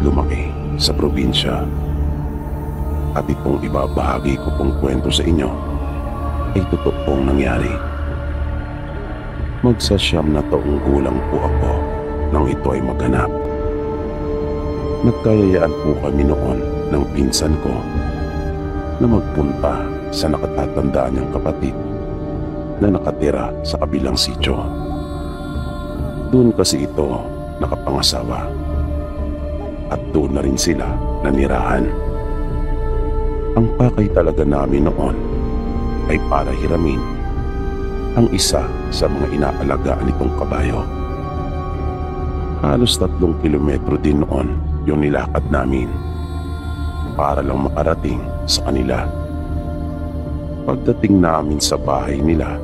lumaki sa probinsya. At itong ibabahagi ko pong kwento sa inyo ay totoong nangyari. Magsasyam na taong gulang po ako nang ito ay maganap. Nagkayayaan po kami noon ng pinsan ko na magpunta sa nakatatanda niyang kapatid na nakatira sa kabilang sityo. Doon kasi ito nakapangasawa at doon na rin sila nanirahan. Ang pakay talaga namin noon ay para hiramin ang isa sa mga inaalagaan nitong kabayo. Halos 3 kilometro din noon yung nilakad namin para lang makarating sa kanila. Pagdating namin sa bahay nila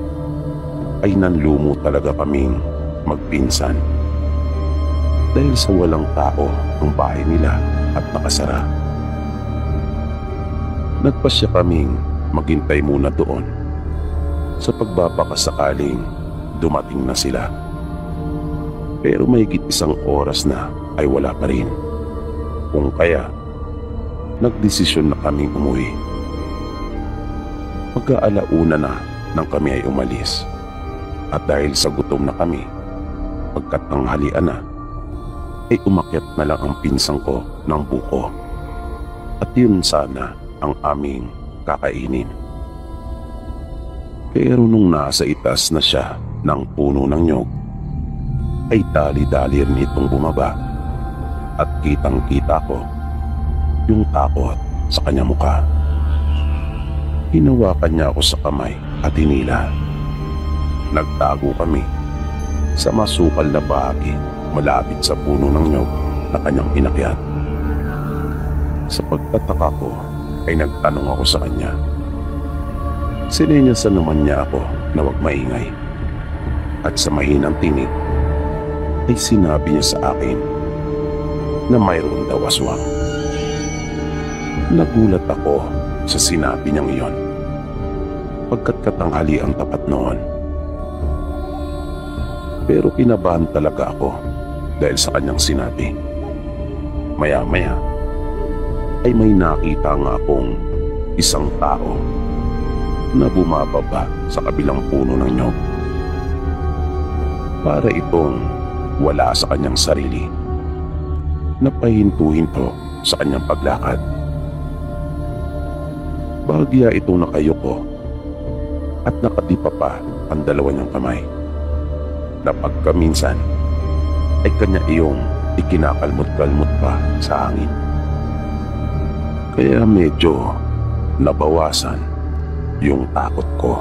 ay nanlumo talaga kaming magpinsan dahil sa walang tao ang bahay nila at nakasara. Nagpasya kaming maghintay muna doon sa pagbabakasakaling dumating na sila. Pero mahigit 1 oras na ay wala pa rin. Kung kaya, nagdesisyon na kaming umuwi. Pagka-alauna na nang kami ay umalis. At dahil sa gutom na kami, pagkatanghalian na, ay umakyat na lang ang pinsang ko ng buko. At yun sana ang aming kakainin. Pero nung nasa itas na siya ng puno ng nyog, ay dali-dali rin itong bumaba at kitang-kita ko yung takot sa kanya mukha. Hinawakan niya ako sa kamay at hinila. Nagtago kami sa masukal na bahagi malapit sa puno ng nyog na kanyang inakyat. Sa pagtataka ko ay nagtanong ako sa kanya. Sinenyasan naman niya ako na huwag maingay. At sa mahinang tinig ay sinabi niya sa akin na mayroon daw aswang. Nagulat ako sa sinabi niyang iyon pagkat katanghali ang tapat noon. Pero kinabahan talaga ako dahil sa kanyang sinabi. Maya-maya ay may nakita nga akong isang tao na bumababa sa kabilang puno ng nyog. Para itong wala sa kanyang sarili. Napahinto-hinto sa kanyang paglakad. Bahagya itong nakayuko at nakadipa pa ang 2 niyang kamay na pagkaminsan ay kanya iyong ikinakalmot-kalmot pa sa hangin. Kaya medyo nabawasan yung takot ko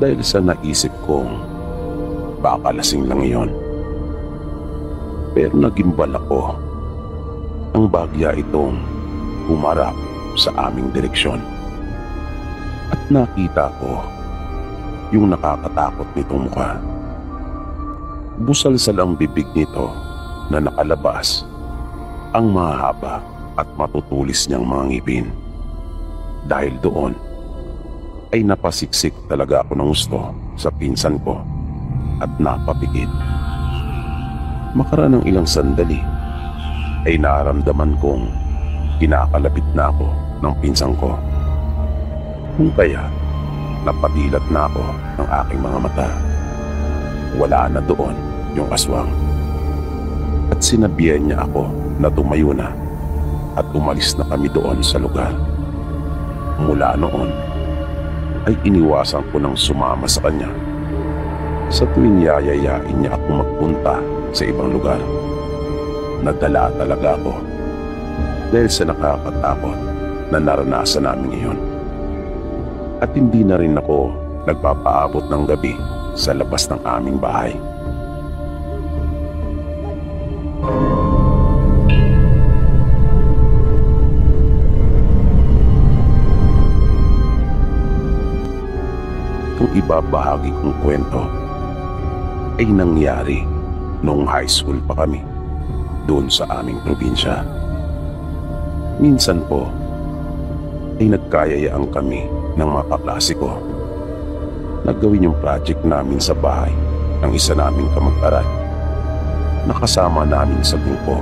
dahil sa naisip kong baka lasing lang iyon. Pero nagimbal ako ang bagya itong humarap sa aming direksyon at nakita ko yung nakakatakot nitong mukha. Busalsal ang bibig nito na nakalabas ang mahaba at matutulis niyang mga ngipin. Dahil doon ay napasiksik talaga ako ng gusto sa pinsan ko at napapikit. Makaraan ng ilang sandali ay naramdaman kong kinakalapit na ako ng pinsan ko. Kung kaya napadilat na ako ng aking mga mata. Wala na doon yung aswang. At sinabihan niya ako na tumayo na at umalis na kami doon sa lugar. Mula noon ay iniwasan ko ng sumama sa kanya sa tuwing yayayain niya ako magpunta sa ibang lugar. Nadala talaga ako dahil sa nakakatakot na naranasan namin iyon. At hindi na rin ako nagpapaabot ng gabi sa labas ng aming bahay. Itong ibabahagi kong kwento ay nangyari noong high school pa kami doon sa aming probinsya. Minsan po ay nagkayayaan kami ng mga kaklase ko na gawin yung project namin sa bahay ng isa naming kamag-aral na kasama namin sa grupo.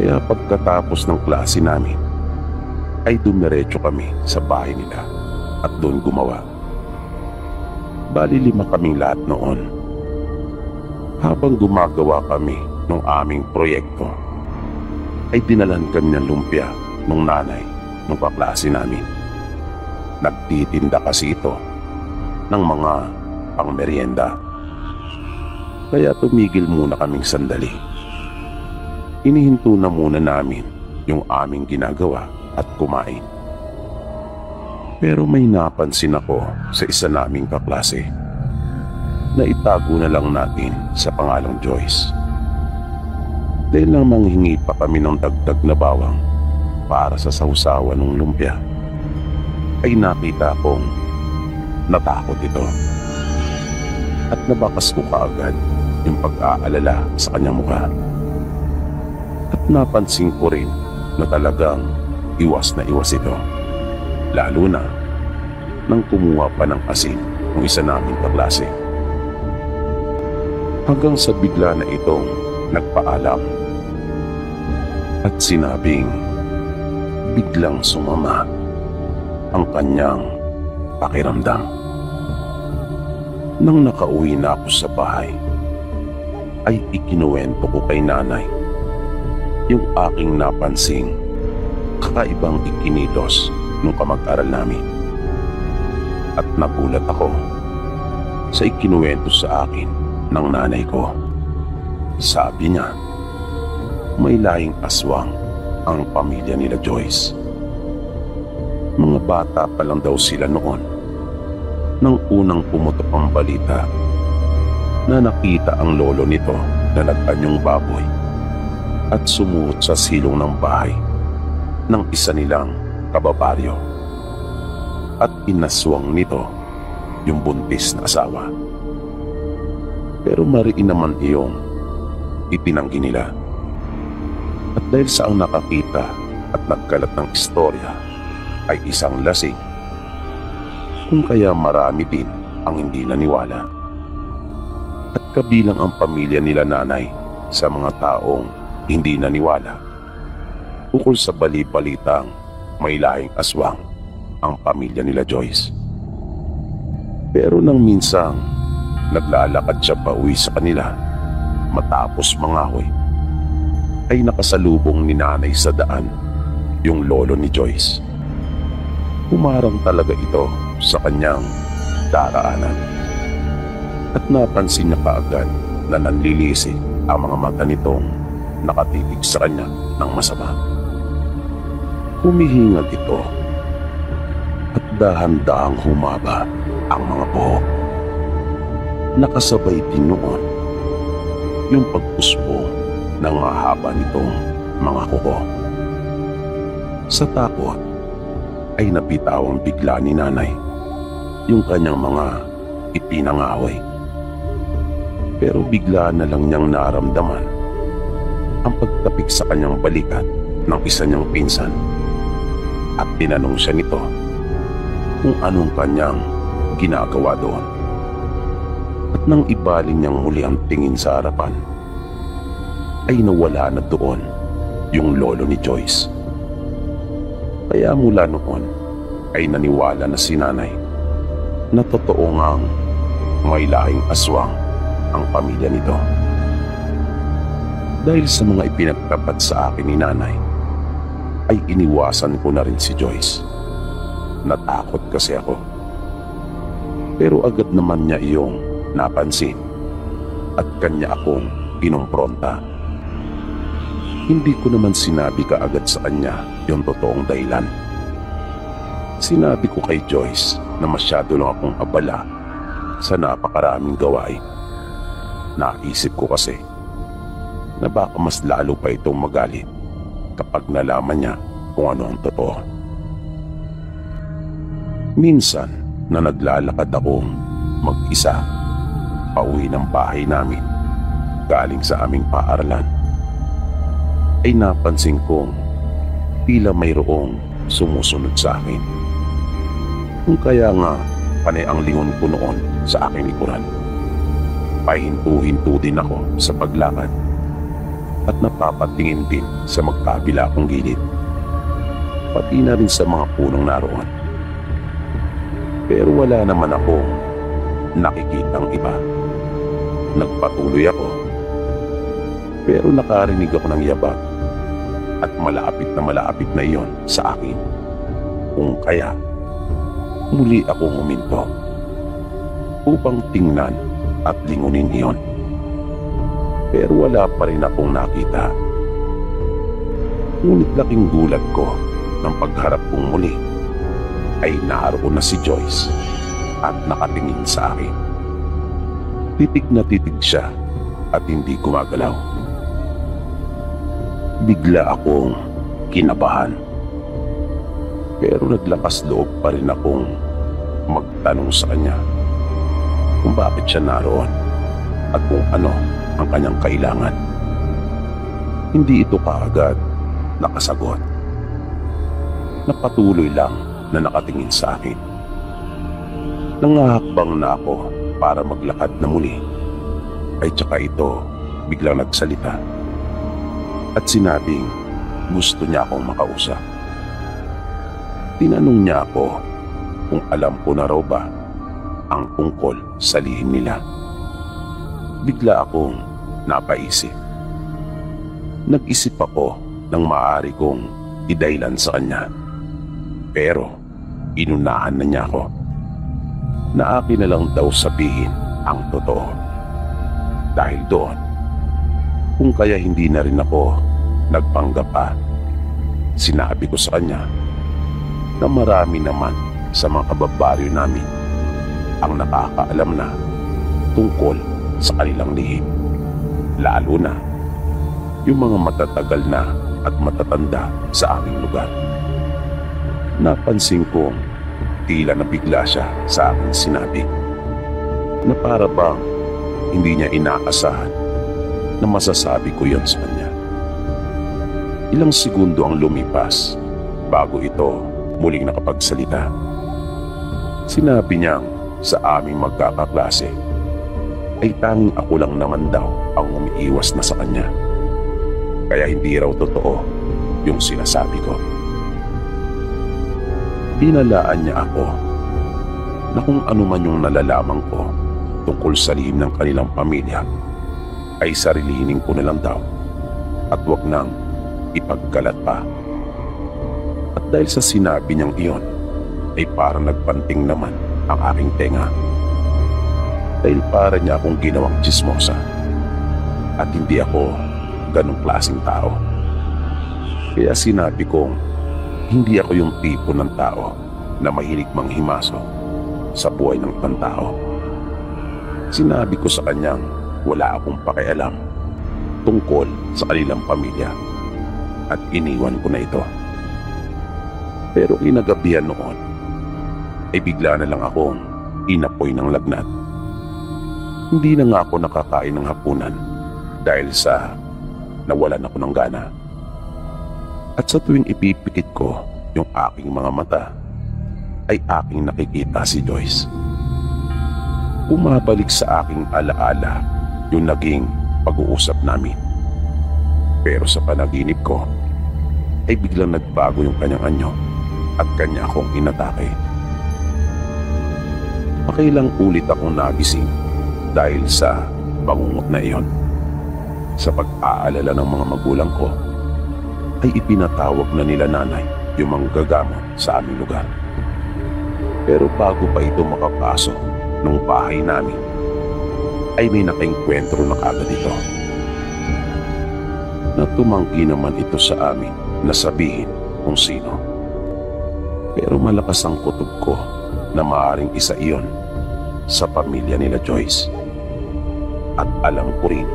Kaya pagkatapos ng klase namin, ay dumiretso kami sa bahay nila at doon gumawa. Bali 5 kaming lahat noon. Habang gumagawa kami ng aming proyekto, ay dinalan kami ng lumpia ng nanay ng kaklase namin. Nagtitinda kasi ito ng mga pangmeryenda. Kaya tumigil muna kaming sandali. Inihinto na muna namin yung aming ginagawa at kumain. Pero may napansin ako sa isa naming kaklase na itago na lang natin sa pangalang Joyce. Dahil nang manghingi pa kami ng dagdag na bawang para sa sausawan ng lumpia, ay nakita kong natakot ito. At nabakas ko kaagad yung pag-aalala sa kanyang mukha. At napansin ko rin na talagang iwas na iwas ito. Lalo na nang kumuha pa ng asin ng isa naming kaklase. Hanggang sa bigla na itong nagpaalam at sinabing biglang sumama ang kanyang pakiramdam. Nang nakauwi na ako sa bahay, ay ikinuwento ko kay nanay yung aking napansing kakaibang ikinilos nung kamag-aral namin. At nagulat ako sa ikinuwento sa akin ng nanay ko. Sabi niya, may lahing aswang ang pamilya nila Joyce. Mga bata pa lang daw sila noon nang unang pumutok ang balita na nakita ang lolo nito na nag-anyong baboy at sumuot sa silong ng bahay ng isa nilang kababaryo at inaswang nito yung buntis na asawa. Pero mariin naman iyong itinanggi nila. At dahil sa ang nakakita at nagkalat ng istorya ay isang lasing, kung kaya marami din ang hindi naniwala. At kabilang ang pamilya nila nanay sa mga taong hindi naniwala ukol sa bali-balitang may lahing aswang ang pamilya nila Joyce. Pero nang minsang naglalakad siya pauwi sa kanila matapos mangahoy, ay nakasalubong ni nanay sa daan yung lolo ni Joyce. Humarang talaga ito sa kanyang daraanan. At napansin niya kaagad na nanlilisik ang mga mata nitong nakatitig sa kanya ng masama. Humihingag ito at dahan-dahang humaba ang mga buhok. Nakasabay din noon yung pagpuspo ng mahaba nitong mga kuko. Sa takot ay napitawang bigla ni nanay yung kanyang mga ipinangahoy. Pero bigla na lang niyang naramdaman ang pagtapik sa kanyang balikat ng isa niyang pinsan at tinanong siya nito kung anong kanyang ginagawa doon. At nang ibaling niyang muli ang tingin sa harapan, ay nawala na doon yung lolo ni Joyce. Kaya mula noon ay naniwala na si nanay na totoo ngang may lahing aswang ang pamilya nito. Dahil sa mga ipinagtapat sa akin ni nanay, ay iniwasan ko na rin si Joyce. Natakot kasi ako. Pero agad naman niya iyong napansin at kanya akong pinumpronta. Hindi ko naman sinabi kaagad sa kanya yung totoong dahilan. Sinabi ko kay Joyce na masyado lang akong abala sa napakaraming gawain. Naisip ko kasi na baka mas lalo pa itong magalit kapag nalaman niya kung ano ang totoo. Minsan na naglalakad akong mag-isa pauwi ng bahay namin galing sa aming paaralan, ay napansin kong tila mayroong sumusunod sa akin. Kung kaya nga panay ang lingon ko noon sa aking likuran. Pahinto-hinto din ako sa paglakad at napapatingin din sa magkabila kong gilid, pati na rin sa mga punong naroon. Pero wala naman akong nakikitang iba. Nagpatuloy ako, pero nakarinig ako ng yabag at malapit na iyon sa akin. Kung kaya, muli akong huminto upang tingnan at lingunin iyon. Pero wala pa rin akong nakita. Ngunit laking gulat ko nang pagharap kong muli ay naroon na si Joyce at nakatingin sa akin. Titig na titig siya at hindi gumagalaw. Bigla akong kinabahan. Pero naglakas loob pa rin akong magtanong sa kanya kung bakit siya naroon at kung ano ang kanyang kailangan. Hindi ito kaagad nakasagot. Napatuloy lang na nakatingin sa akin. Nangahakbang na ako para maglakad na muli, ay tsaka ito biglang nagsalita at sinabing gusto niya akong makausap. Tinanong niya ako kung alam ko na raw ba ang tungkol sa lihim nila. Bigla akong napaisip. Nag-isip ako ng maaari kong idaylan sa kanya. Pero inunahan na niya ako na akin na lang daw sabihin ang totoo. Dahil doon, kung kaya hindi na rin ako nagpanggap pa, sinabi ko sa kanya na marami naman sa mga kababaryo namin ang nakakaalam na tungkol sa kanilang lihim, lalo na yung mga matatagal na at matatanda sa aming lugar. Napansin kong tila nabigla siya sa aking sinabi na para bang hindi niya inaasahan na masasabi ko yon sa kanya. Ilang segundo ang lumipas bago ito muling nakapagsalita. Sinabi niyang sa aming magkakaklase ay tanging ako lang naman daw ang umiiwas na sa kanya. Kaya hindi raw totoo yung sinasabi ko. Inalaan niya ako na kung ano man yung nalalaman ko tungkol sa lihim ng kanilang pamilya ay sarilinin ko na lang daw at wag nang ipagkalat pa. At dahil sa sinabi niyang iyon ay parang nagpanting naman ang aking tenga. Dahil para niya akong ginawang tsismosa at hindi ako ganong klaseng tao. Kaya sinabi kong hindi ako yung tipo ng tao na mahilig manghimaso sa buhay ng ibang tao. Sinabi ko sa kanyang wala akong pakialam tungkol sa kanilang pamilya at iniwan ko na ito. Pero kinagabihan noon ay bigla na lang akong inapoy ng lagnat. Hindi na nga ako nakakain ng hapunan dahil sa nawalan ako ng gana. At sa tuwing ipipikit ko yung aking mga mata, ay aking nakikita si Joyce. Umabalik sa aking alaala yung naging pag-uusap namin. Pero sa panaginip ko, ay biglang nagbago yung kanyang anyo at kanya akong inatake. Pakailang ulit akong nagising dahil sa bangungot na iyon. Sa pag-aalala ng mga magulang ko, ay ipinatawag na nila nanay yung manggagamot sa aming lugar. Pero bago pa ito makapasok ng bahay namin, ay may nakaengkwentro na kagad ito. Natumanggi naman ito sa amin na sabihin kung sino. Pero malakas ang kutob ko na maaaring isa iyon sa pamilya nila Joyce. At alam ko rin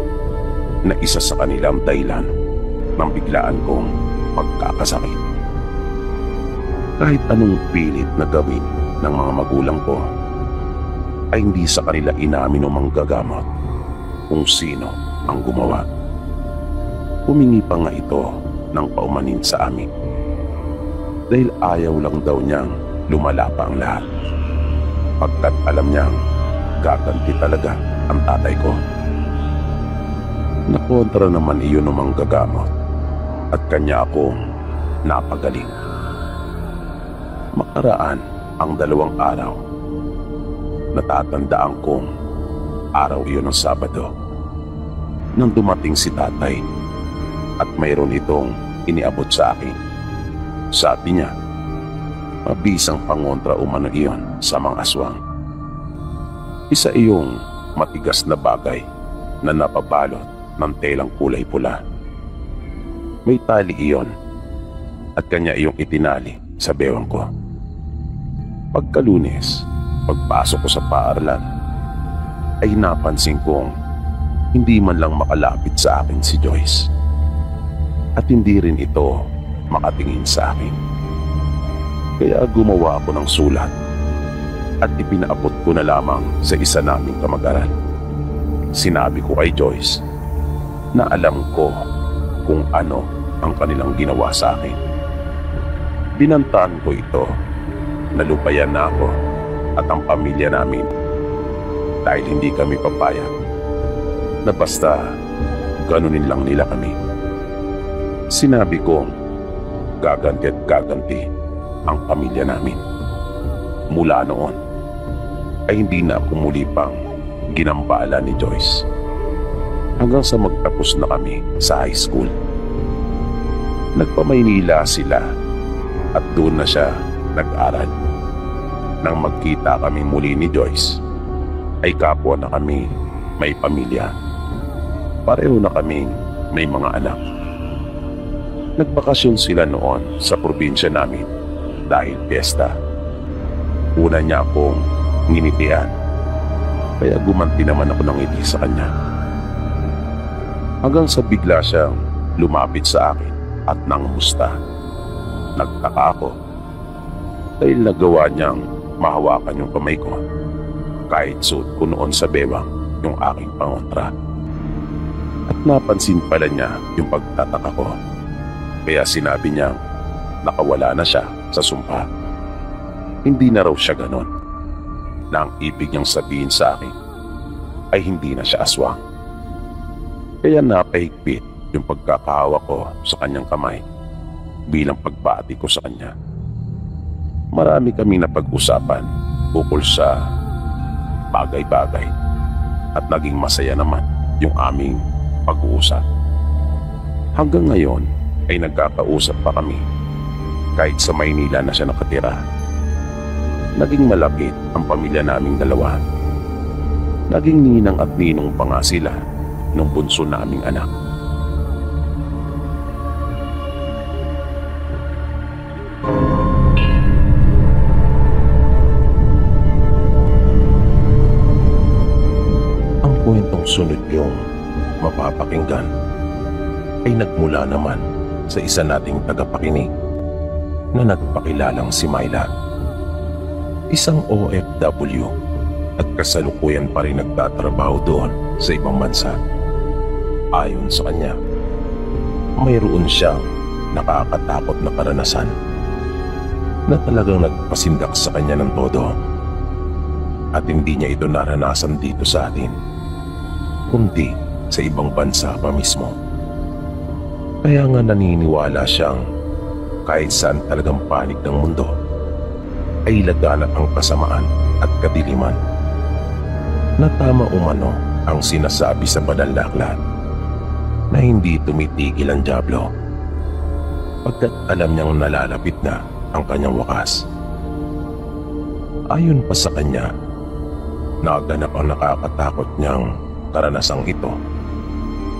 na isa sa kanilang dahilan ng biglaan kong pagkakasakit. Kahit anong pilit na gawin ng mga magulang ko, ay hindi sa kanila inamin o manggagamot kung sino ang gumawa. Humingi pa nga ito ng paumanin sa amin dahil ayaw lang daw niyang lumala pa ang lahat, pagkat alam niyang gaganti talaga ang tatay ko. Nakontra naman iyon ng manggagamot at kanya akong napagaling. Makaraan ang 2 araw. Natatandaan kong araw iyon ng Sabado nang dumating si tatay at mayroon itong iniabot sa akin. Sabi niya, mabisang pangontra umano iyon sa mga aswang. Isa iyong matigas na bagay na napabalot ng telang kulay pula. May tali iyon at kanya iyong itinali sa bewang ko. Pagka-Lunes, pagpasok ko sa paaralan, ay napansin kong hindi man lang makalapit sa akin si Joyce. At hindi rin ito makatingin sa akin. Kaya gumawa ako ng sulat at ipinaabot ko na lamang sa isa naming kamag-aral. Sinabi ko kay Joyce na alam ko kung ano ang kanilang ginawa sa akin. Binantaan ko ito, nalupayan na ako at ang pamilya namin dahil hindi kami papayag na basta ganunin lang nila kami. Sinabi kong gaganti at gaganti ang pamilya namin. Mula noon ay hindi na ako muli pang ginambala ni Joyce hanggang sa magtapos na kami sa high school. Nagpa-Maynila sila at doon na siya nag-aral. Nang magkita kami muli ni Joyce, ay kapwa na kami may pamilya. Pareho na kaming may mga anak. Nagbakasyon sila noon sa probinsya namin dahil piyesta. Una niya akong nginitian, kaya gumanti naman ako ng ngiti sa kanya. Hanggang sa bigla siyang lumapit sa akin at nangumusta. Nagtaka ako dahil nagawa niyang mahawakan yung kamay ko kahit suot ko noon sa bewang yung aking pangontra. At napansin pala niya yung pagtataka ko, kaya sinabi niyang nakawala na siya sa sumpa. Hindi na raw siya ganon, na ang ibig niyang sabihin sa akin ay hindi na siya aswang. Kaya napahigpit yung pagkakahawak ko sa kanyang kamay bilang pagbati ko sa kanya. Marami kaming napag-usapan ukol sa bagay-bagay at naging masaya naman yung aming pag-uusap. Hanggang ngayon ay nagkakausap pa kami kahit sa Maynila na siya nakatira. Naging malapit ang pamilya naming dalawa. Naging ninang at ninong pa nga sila nung bunso naming anak. Ang kwentong sunod yung mapapakinggan ay nagmula naman sa isa nating tagapakinig na nagpakilalang si Myla. Isang OFW at kasalukuyan pa rin nagtatrabaho doon sa ibang bansa. Ayon sa kanya, mayroon siyang nakakatakot na karanasan na talagang nagpasindak sa kanya ng todo. At hindi niya ito naranasan dito sa atin, kundi sa ibang bansa pa mismo. Kaya nga naniniwala siyang kahit saan talagang panig ng mundo ay laganap ang kasamaan at kadiliman, na tama umano ang sinasabi sa banal na aklat na hindi tumitigil ang dyablo pagkat alam niyang nalalapit na ang kanyang wakas. Ayon pa sa kanya, naganap ang nakakatakot niyang karanasang ito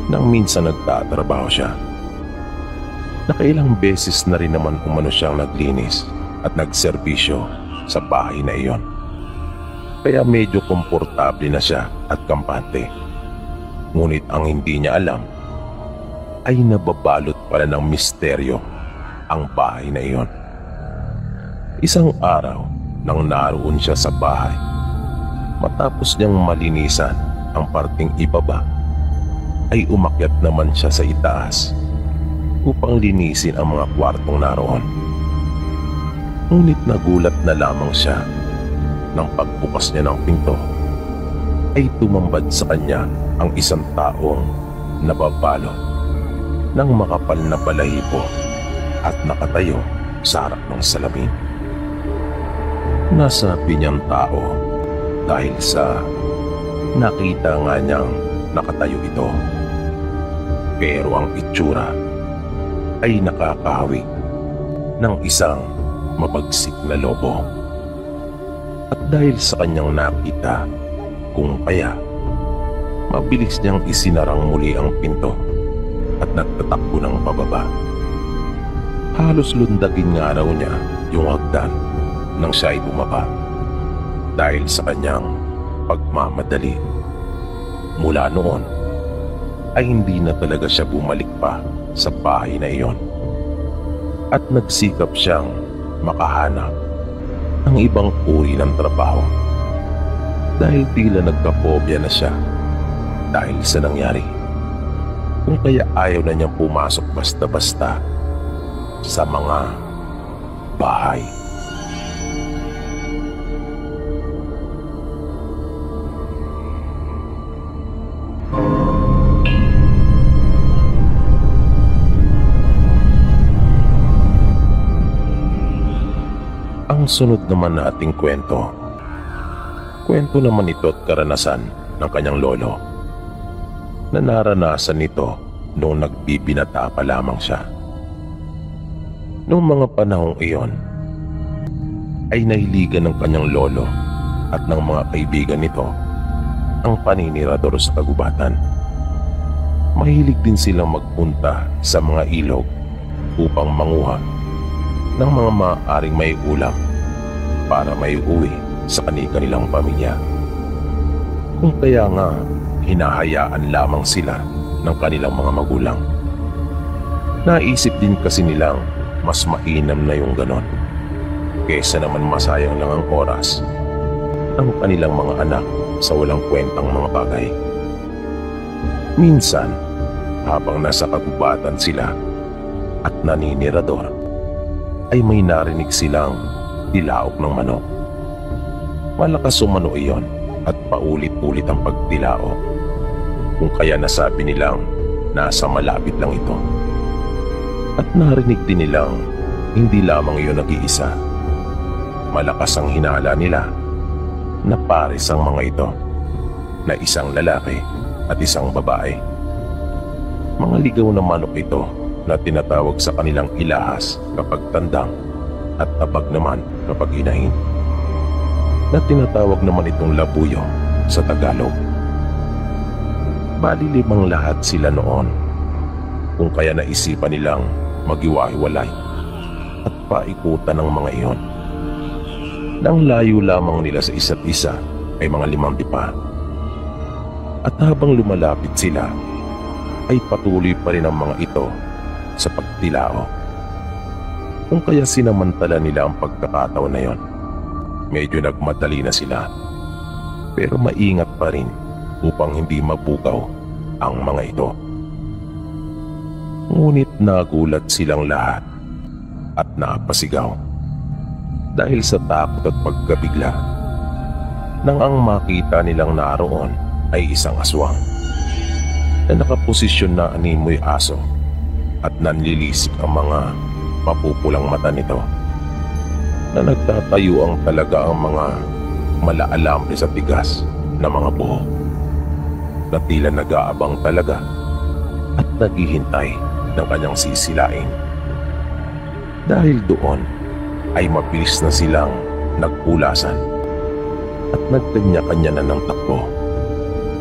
nang minsan nagtatrabaho siya. Nakailang beses na rin naman umano siyang naglinis at nagserbisyo sa bahay na iyon. Kaya medyo komportable na siya at kampante. Ngunit ang hindi niya alam ay nababalot pala ng misteryo ang bahay na iyon. Isang araw nang naroon siya sa bahay, matapos niyang malinisan ang parting ibaba, ay umakyat naman siya sa itaas upang linisin ang mga kwartong naroon. Ngunit nagulat na lamang siya nang pagbukas niya ng pinto ay tumambad sa kanya ang isang taong nababalot ng makapal na balahibo at nakatayo sa harap ng salamin. Nasa pinyang tao dahil sa nakita nga niyang nakatayo ito. Pero ang itsura ay nakakahawig ng isang mabagsik na lobo. At dahil sa kanyang nakita, kung kaya, mabilis niyang isinarang muli ang pinto at nagtatakbo ng pababa. Halos lundagin nga raw niya yung hagdan nang siya ay bumaba dahil sa kanyang pagmamadali. Mula noon ay hindi na talaga siya bumalik pa sa bahay na iyon at nagsikap siyang makahanap ng ibang uri ng trabaho dahil tila nagkapobya na siya dahil sa nangyari. Kung kaya ayaw na niyang pumasok basta-basta sa mga bahay. Ang sunod naman na ating kwento naman ito at karanasan ng kanyang lolo na naranasan nito noong nagbibinata pa lamang siya. Noong mga panahong iyon ay nahiligan ng kanyang lolo at ng mga kaibigan nito ang paninirador sa kagubatan. Mahilig din silang magpunta sa mga ilog upang manguha ng mga maaaring may ulam para may uwi sa kanilang pamilya. Kung kaya nga, hinahayaan lamang sila ng kanilang mga magulang. Naisip din kasi nilang mas mainam na yung ganon kesa naman masayang lang ang oras ng kanilang mga anak sa walang kwentang mga bagay. Minsan, habang nasa kagubatan sila at naninirador, ay may narinig silang tilaok ng manok. Malakas umano iyon at paulit-ulit ang pagtilaok. Kung kaya nasabi nilang nasa malapit lang ito. At narinig din nilang hindi lamang iyon nag-iisa. Malakas ang hinala nila na pares ang mga ito, na isang lalaki at isang babae. Mga ligaw na manok ito na tinatawag sa kanilang ilahas kapag tandang at tabag naman kapag inahin, na tinatawag naman itong labuyo sa Tagalog. Bali 5 lahat sila noon, kung kaya naisipan nilang magiwa-hiwalay at paikutan ng mga iyon. Nang layo lamang nila sa isa't isa ay mga 5 dipa. At habang lumalapit sila, ay patuloy pa rin ang mga ito sa pagtilao. Kung kaya sinamantala nila ang pagkakataon na yon. Medyo nagmadali na sila, pero maingat pa rin upang hindi mabukaw ang mga ito. Ngunit nagulat silang lahat at napasigaw dahil sa takot at pagkabigla nang ang makita nilang naroon ay isang aswang na nakaposisyon na animoy aso at nanlilisik ang mga mapupulang mata nito, na nagtatayo ang talaga ang mga malaalambre sa tigas na mga buhok, na tila nag-aabang talaga at naghihintay ng kanyang sisilain. Dahil doon ay mabilis na silang nagpulasan at nagkanya-kanya na ng takbo.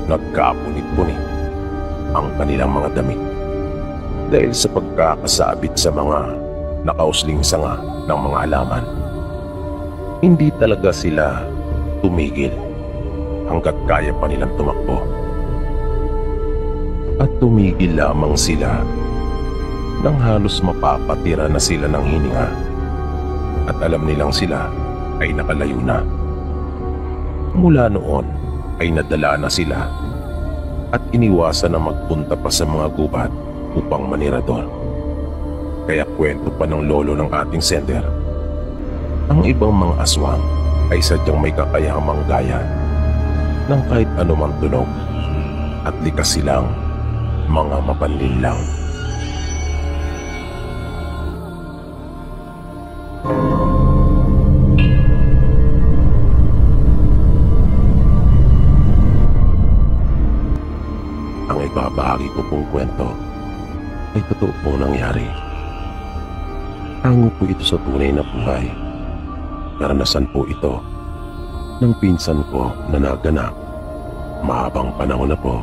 Nagkapunit-punit ang kanilang mga damit dahil sa pagkakasabit sa mga nakausling sanga ng mga halaman. Hindi talaga sila tumigil hanggat kaya pa nilang tumakbo. At tumigil lamang sila nang halos mapapatira na sila ng hininga at alam nilang sila ay nakalayo na. Mula noon ay nadala na sila at iniwasan na magpunta pa sa mga gubat upang manirador. Kaya kwento pa ng lolo ng ating sender, ang ibang mga aswang ay sadyang may kakayahang manggaya ng kahit anumang tunog at likas silang mga mapanlin lang. Ang ibabahagi ko pong kwento ay totoo pong nangyari. Hango po ito sa tunay na buhay. Karanasan po ito ng pinsan ko na naganap. Mahabang panahon na po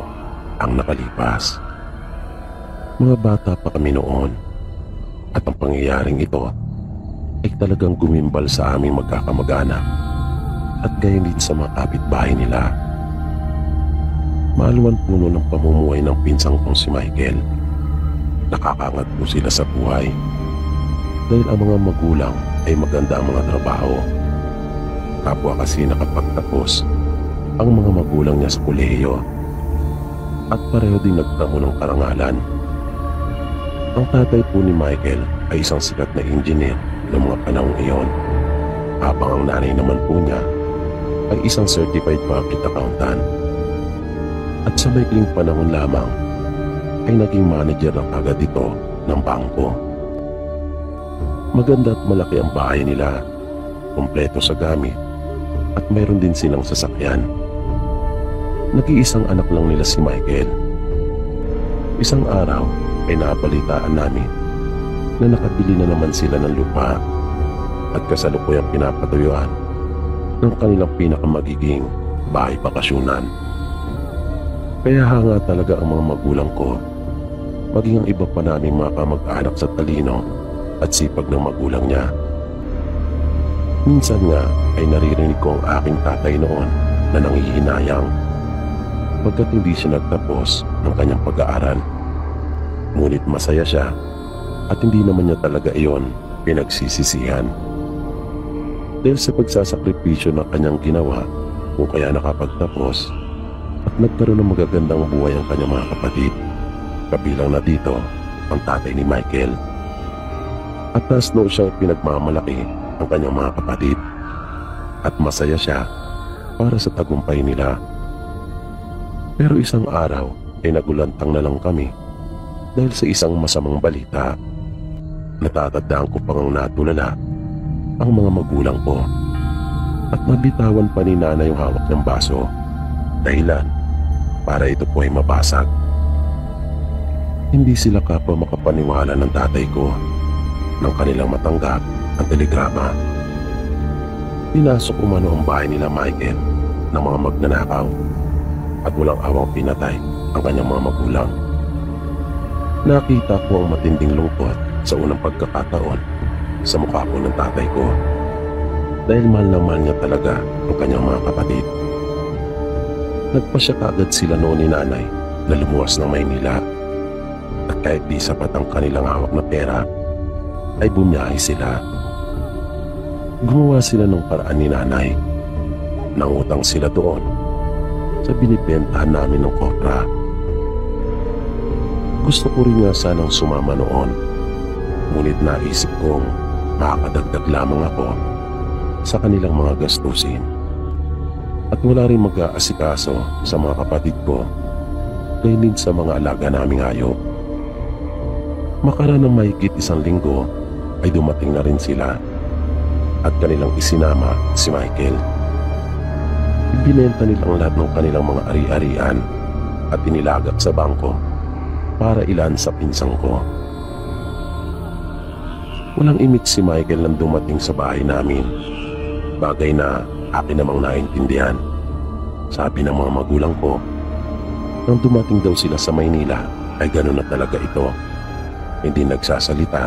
ang nakalipas. Mga bata pa kami noon at ang pangyayaring ito ay talagang gumimbal sa aming magkakamag-anak at gayon din sa mga kapitbahay nila. Maaluan puno ng pamumuhay ng pinsang kong si Michael. Nakakangat po sila sa buhay dahil ang mga magulang ay maganda ang mga trabaho. Kapwa kasi nakapagtapos ang mga magulang niya sa kolehiyo at pareho din nagtamo ng karangalan. Ang tatay po ni Michael ay isang sikat na engineer ng mga panahong iyon, habang ang nanay naman po niya ay isang certified public accountant. At sa maikling panahon lamang ay naging manager ng agad ito ng bangko. Maganda at malaki ang bahay nila, kumpleto sa gamit at mayroon din silang sasakyan. Nag-iisang anak lang nila si Michael. Isang araw ay nabalitaan namin na nakabili na naman sila ng lupa at kasalukuyang pinapatuyuan ng kanilang pinakamagiging bahay bakasyunan. Kaya hanga talaga ang mga magulang ko, maging ang iba pa naming mga kamag-anak sa talino at sipag ng magulang niya. Minsan nga ay naririnig ko ang aking tatay noon na nanghihinayang pagkat hindi siya nagtapos ng kanyang pag-aaral. Ngunit masaya siya at hindi naman niya talaga iyon pinagsisisihan. Dahil sa pagsasakripisyo ng kanyang ginawa kung kaya nakapagtapos at nagkaroon ng magagandang buhay ang kanyang mga kapatid, kabilang na dito ang tatay ni Michael. At taas noon siyang pinagmamalaki ang kanyang mga kapatid at masaya siya para sa tagumpay nila. Pero isang araw ay nagulantang na lang kami dahil sa isang masamang balita. Natatandaan ko pang natulala ang mga magulang ko at nabitawan pa ni nanay yung hawak ng baso, dahilan para ito po ay mabasag. Hindi sila kapwa makapaniwala ng tatay ko nang kanilang matanggap ang telegrama. Pinasok umano ang bahay nila Michael ng mga magnanakaw at walang awang pinatay ang kanyang mga magulang. Nakita ko ang matinding lungkot sa unang pagkakataon sa mukha ko ng tatay ko dahil mahal na mahal niya talaga ang kanyang mga kapatid. Nagpasya kaagad sila noon ni nanay na lumuwas ng Maynila at kahit di sapat ang kanilang hawak na pera ay bumiyahe sila. Gumawa sila ng paraan ni nanay. Nangutang sila doon sa binibentahan namin ng kopra. Gusto ko rin nga sanang sumama noon, ngunit naisip kong makakadagdag lamang ako sa kanilang mga gastusin at wala rin mag-aasikaso sa mga kapatid ko, gayon din sa mga alaga naming hayop. Makaraan ng mahigit 1 linggo ay dumating na rin sila at kanilang isinama si Michael. Ibinenta nilang lahat ng kanilang mga ari-arian at inilagak sa bangko para ilan sa pinsang ko. Walang imik si Michael nang dumating sa bahay namin, bagay na akin namang naintindihan. Sabi ng mga magulang ko, nang dumating daw sila sa Maynila ay gano'n na talaga ito. Hindi nagsasalita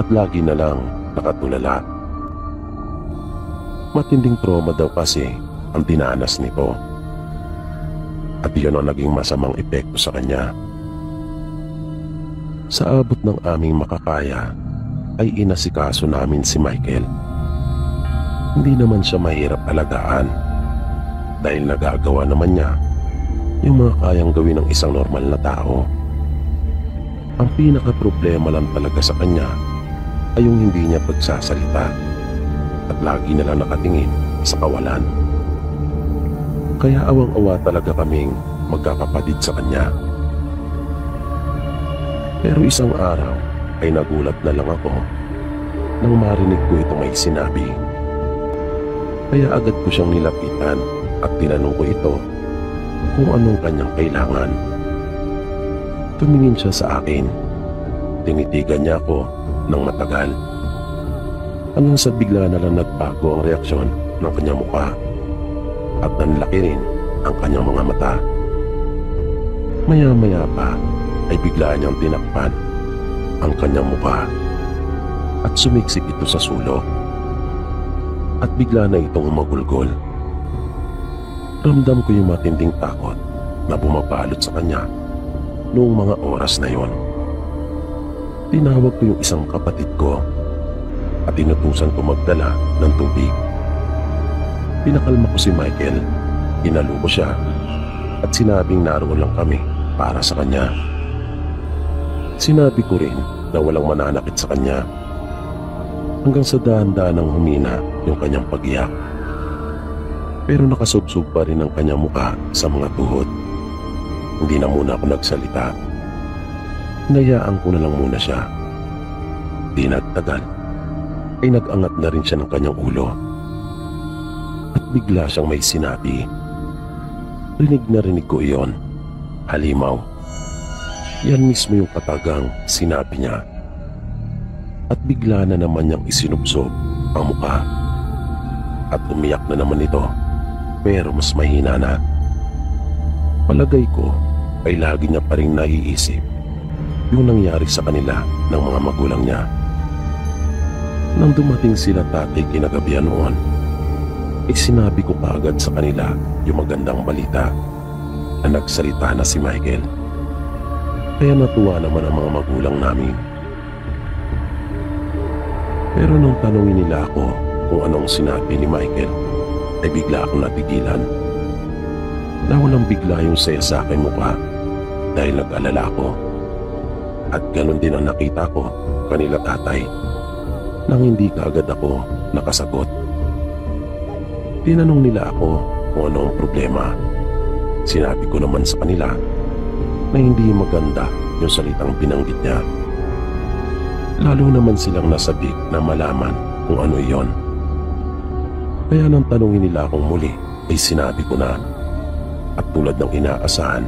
at lagi na lang nakatulala. Matinding trauma daw kasi ang dinanas nito at iyon ang naging masamang epekto sa kanya. Sa abot ng aming makakaya ay inasikaso namin si Michael. Hindi naman siya mahirap alagaan dahil nagagawa naman niya yung mga kayang gawin ng isang normal na tao. Ang pinaka-problema lang talaga sa kanya ay yung hindi niya pagsasalita at lagi na lang nakatingin sa kawalan. Kaya awang-awa talaga kaming magkakapatid sa kanya Pero isang araw ay nagulat na lang ako nang marinig ko ito may sinabi. Kaya agad ko siyang nilapitan at tinanong ko ito kung anong kanyang kailangan. Tumingin siya sa akin. Tinitigan niya ako ng matagal. Hanggang sa bigla na lang nagbago ang reaksyon ng kanyang mukha at nanlaki rin ang kanyang mga mata. Maya-maya pa ay bigla niyang tinakpan ang kanyang mukha at sumiksik ito sa sulok at bigla na itong umagulgol. Ramdam ko yung matinding takot na bumabalot sa kanya noong mga oras na yon. Tinawag ko yung isang kapatid ko at inutusan ko magdala ng tubig. Pinakalma ko si Michael, inalo ko siya at sinabing naroon lang kami para sa kanya. Sinabi ko rin na walang mananakit sa kanya hanggang sa dahan-dahan nang humina yung kanyang pag-iyak. Pero nakasubsob pa rin ang kanyang mukha sa mga tuhod. Hindi na muna ako nagsalita. Hinayaan ko na lang muna siya. Di nagtagal ay nag-angat na rin siya ng kanyang ulo. At bigla siyang may sinabi. Rinig na rinig ko iyon. Halimaw. Yan mismo yung katagang sinabi niya. At bigla na naman niyang isinubsob ang mukha. At umiyak na naman ito, pero mas mahina na. Palagay ko ay lagi niya pa rin naiisip yung nangyari sa kanila ng mga magulang niya. Nang dumating sila tatay kinagabihan noon, ay sinabi ko kaagad sa kanila yung magandang balita na nagsalita na si Michael. Kaya natuwa naman ang mga magulang namin. Pero nung tanungin nila ako kung anong sinabi ni Michael, ay bigla akong natigilan. Nawalang bigla yung saya sa aking mukha dahil nag-alala ako. At ganun din ang nakita ko kanila tatay nang hindi kaagad ako nakasagot. Tinanong nila ako kung ano ang problema. Sinabi ko naman sa kanila na hindi maganda yung salitang binanggit niya. Lalo naman silang nasabik na malaman kung ano iyon. Kaya nang tanungin nila akong muli ay sinabi ko na, at tulad ng inaasahan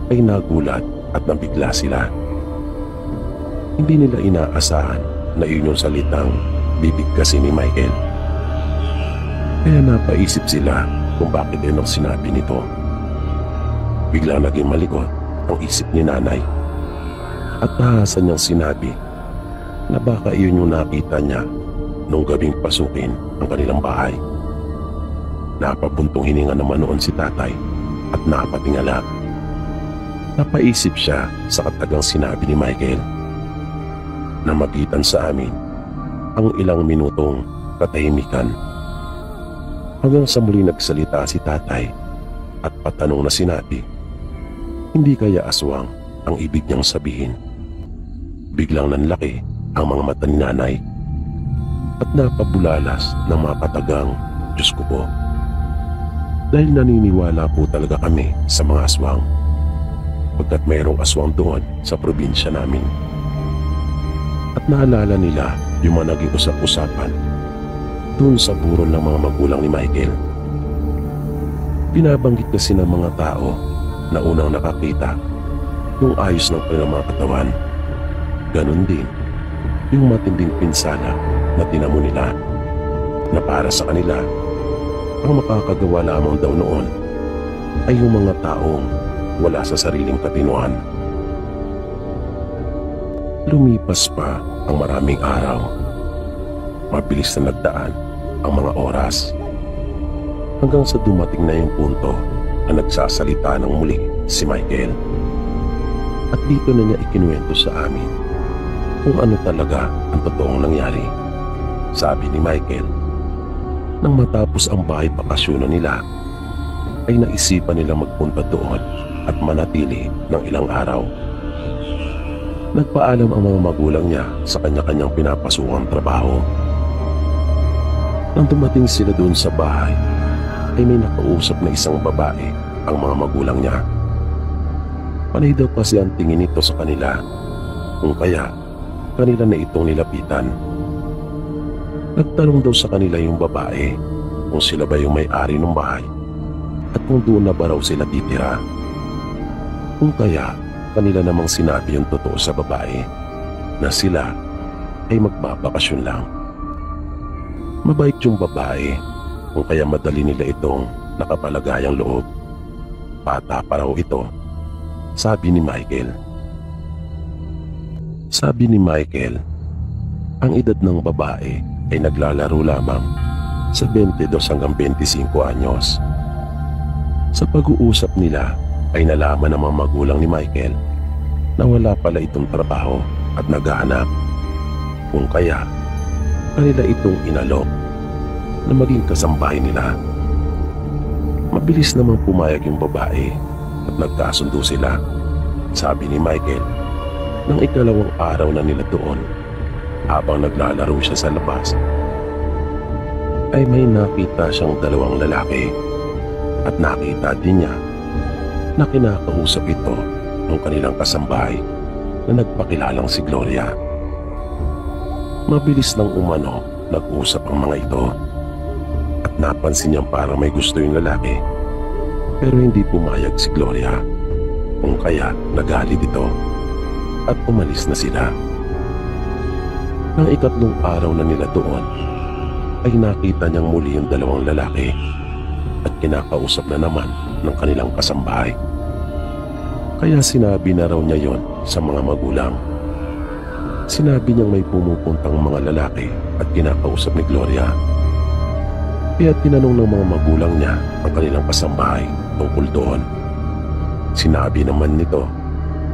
ay nagulat at nabigla sila. Hindi nila inaasahan na yun yung salitang bibig kasi ni Michael. Kaya napaisip sila kung bakit yun ang sinabi nito. Bigla naging malikot ang isip ni nanay at tahasan niyang sinabi na baka iyon yung nakita niya nung gabing pasukin ang kanilang bahay. Napabuntong hininga naman noon si tatay at napatingala. Napaisip siya sa katagang sinabi ni Michael. Namagitan sa amin ang ilang minutong katahimikan hanggang sa muli nagsalita si tatay at patanong na sinabi, hindi kaya aswang ang ibig niyang sabihin. Biglang nanlaki ang mga mata ni nanay at napabulalas ng mga katagang Diyos ko po. Dahil naniniwala po talaga kami sa mga aswang pagkat mayroong aswang doon sa probinsya namin. At naalala nila yung mga naging usap-usapan doon sa burol ng mga magulang ni Michael. Binabanggit kasi ng mga tao na unang nakakita yung ayos ng kanilang mga katawan. Ganon din yung matinding pinsala na tinamo nila na para sa kanila ang makakagawa lamang daw noon ay yung mga taong wala sa sariling katinuan. Lumipas pa ang maraming araw. Mabilis na nagdaan ang mga oras hanggang sa dumating na yung punto na nagsasalita ng muli si Michael. At dito na niya ikinuwento sa amin kung ano talaga ang totoong nangyari. Sabi ni Michael, nang matapos ang bahay bakasyonan nila, ay naisipan nila magpunta doon at manatili ng ilang araw. Nagpaalam ang mga magulang niya sa kanya-kanyang pinapasukang trabaho. Nang dumating sila doon sa bahay, ay may nakausap na isang babae ang mga magulang niya. Panay daw kasi ang tingin nito sa kanila kung kaya kanila na itong nilapitan. Nagtanong daw sa kanila yung babae kung sila ba yung may-ari ng bahay at kung doon na ba raw sila titira. Kung kaya kanila namang sinabi yung totoo sa babae na sila ay magbabakasyon lang. Mabait yung babae kung kaya madali nila itong nakapalagayang loob. Bata pa raw ito, sabi ni Michael. Sabi ni Michael, ang edad ng babae ay naglalaro lamang sa 22 hanggang 25 anyos. Sa pag-uusap nila ay nalaman ng mga magulang ni Michael na wala pala itong trabaho at naghahanap. Kung kaya kanila itong inalok na maging kasambahay nila. Mabilis namang pumayag yung babae at nagkasundo sila. Sabi ni Michael, nang ikalawang araw na nila doon, habang naglalaro siya sa labas, ay may nakita siyang dalawang lalaki at nakita din niya na kinakausap ito ng kanilang kasambahay na nagpakilalang si Gloria. Mabilis nang umano nag-usap ang mga ito at napansin niyang parang may gusto yung lalaki pero hindi pumayag si Gloria, kung kaya nagalit ito at umalis na sila. Nang ikatlong araw na nila doon ay nakita niyang muli yung dalawang lalaki at kinakausap na naman ng kanilang kasambahay. Kaya sinabi na raw niya yon sa mga magulang. Sinabi niyang may pumupuntang mga lalaki at kinakausap ni Gloria. Kaya tinanong ng mga magulang niya ang kanilang kasambahay tungkol doon. Sinabi naman nito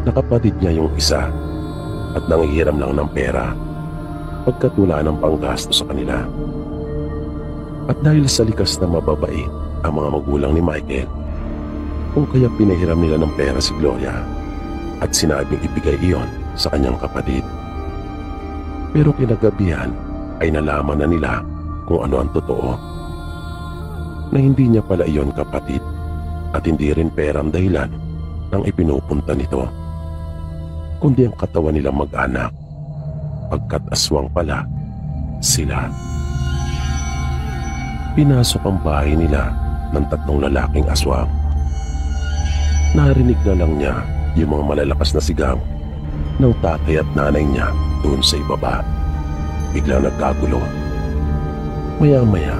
na kapatid niya yung isa at nangihiram lang ng pera pagkat wala ng panggasto sa kanila. At dahil sa likas na mababait ang mga magulang ni Michael, kung kaya pinahiram nila ng pera si Gloria at sinabing ibigay iyon sa kanyang kapatid. Pero kinagabihan ay nalaman na nila kung ano ang totoo, na hindi niya pala iyon kapatid at hindi rin pera ang dahilan ng ipinupunta nito, kundi ang katawan nilang mag-anak, pagkat aswang pala sila. Pinasok ang bahay nila ng tatlong lalaking aswang. Narinig na lang niya yung mga malalakas na sigaw ng tatay at nanay niya doon sa ibaba. Biglang nagkagulo. Maya-maya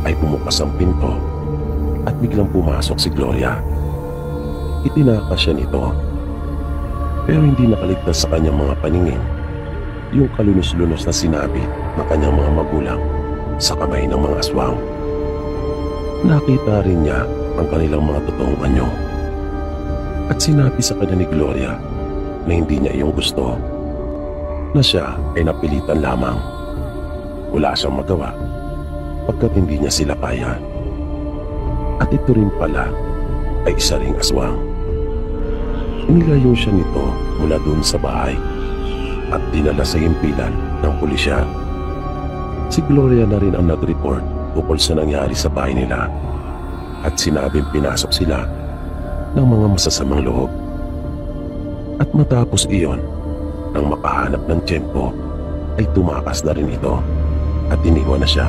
ay bumukas ang pinto at biglang pumasok si Gloria. Itinakas siya nito, pero hindi nakaligtas sa kanyang mga paningin yung kalunos-lunos na sinabi ng kanyang mga magulang sa kamay ng mga aswang. Nakita rin niya ang kanilang mga totoong anyo at sinabi sa kanya ni Gloria na hindi niya iyong gusto, na siya ay napilitan lamang. Wala siyang magawa pagkat hindi niya sila kaya. At ito rin pala ay isa ring aswang. Inilayo siya nito mula doon sa bahay at dinala sa himpilan ng pulisya. Si Gloria na rin ang nag-report tungkol sa nangyari sa bahay nila at sinabing pinasok sila ng mga masasamang loob. At matapos iyon, nang makahanap ng tiyempo, ay tumakas na rin ito at iniwan na siya.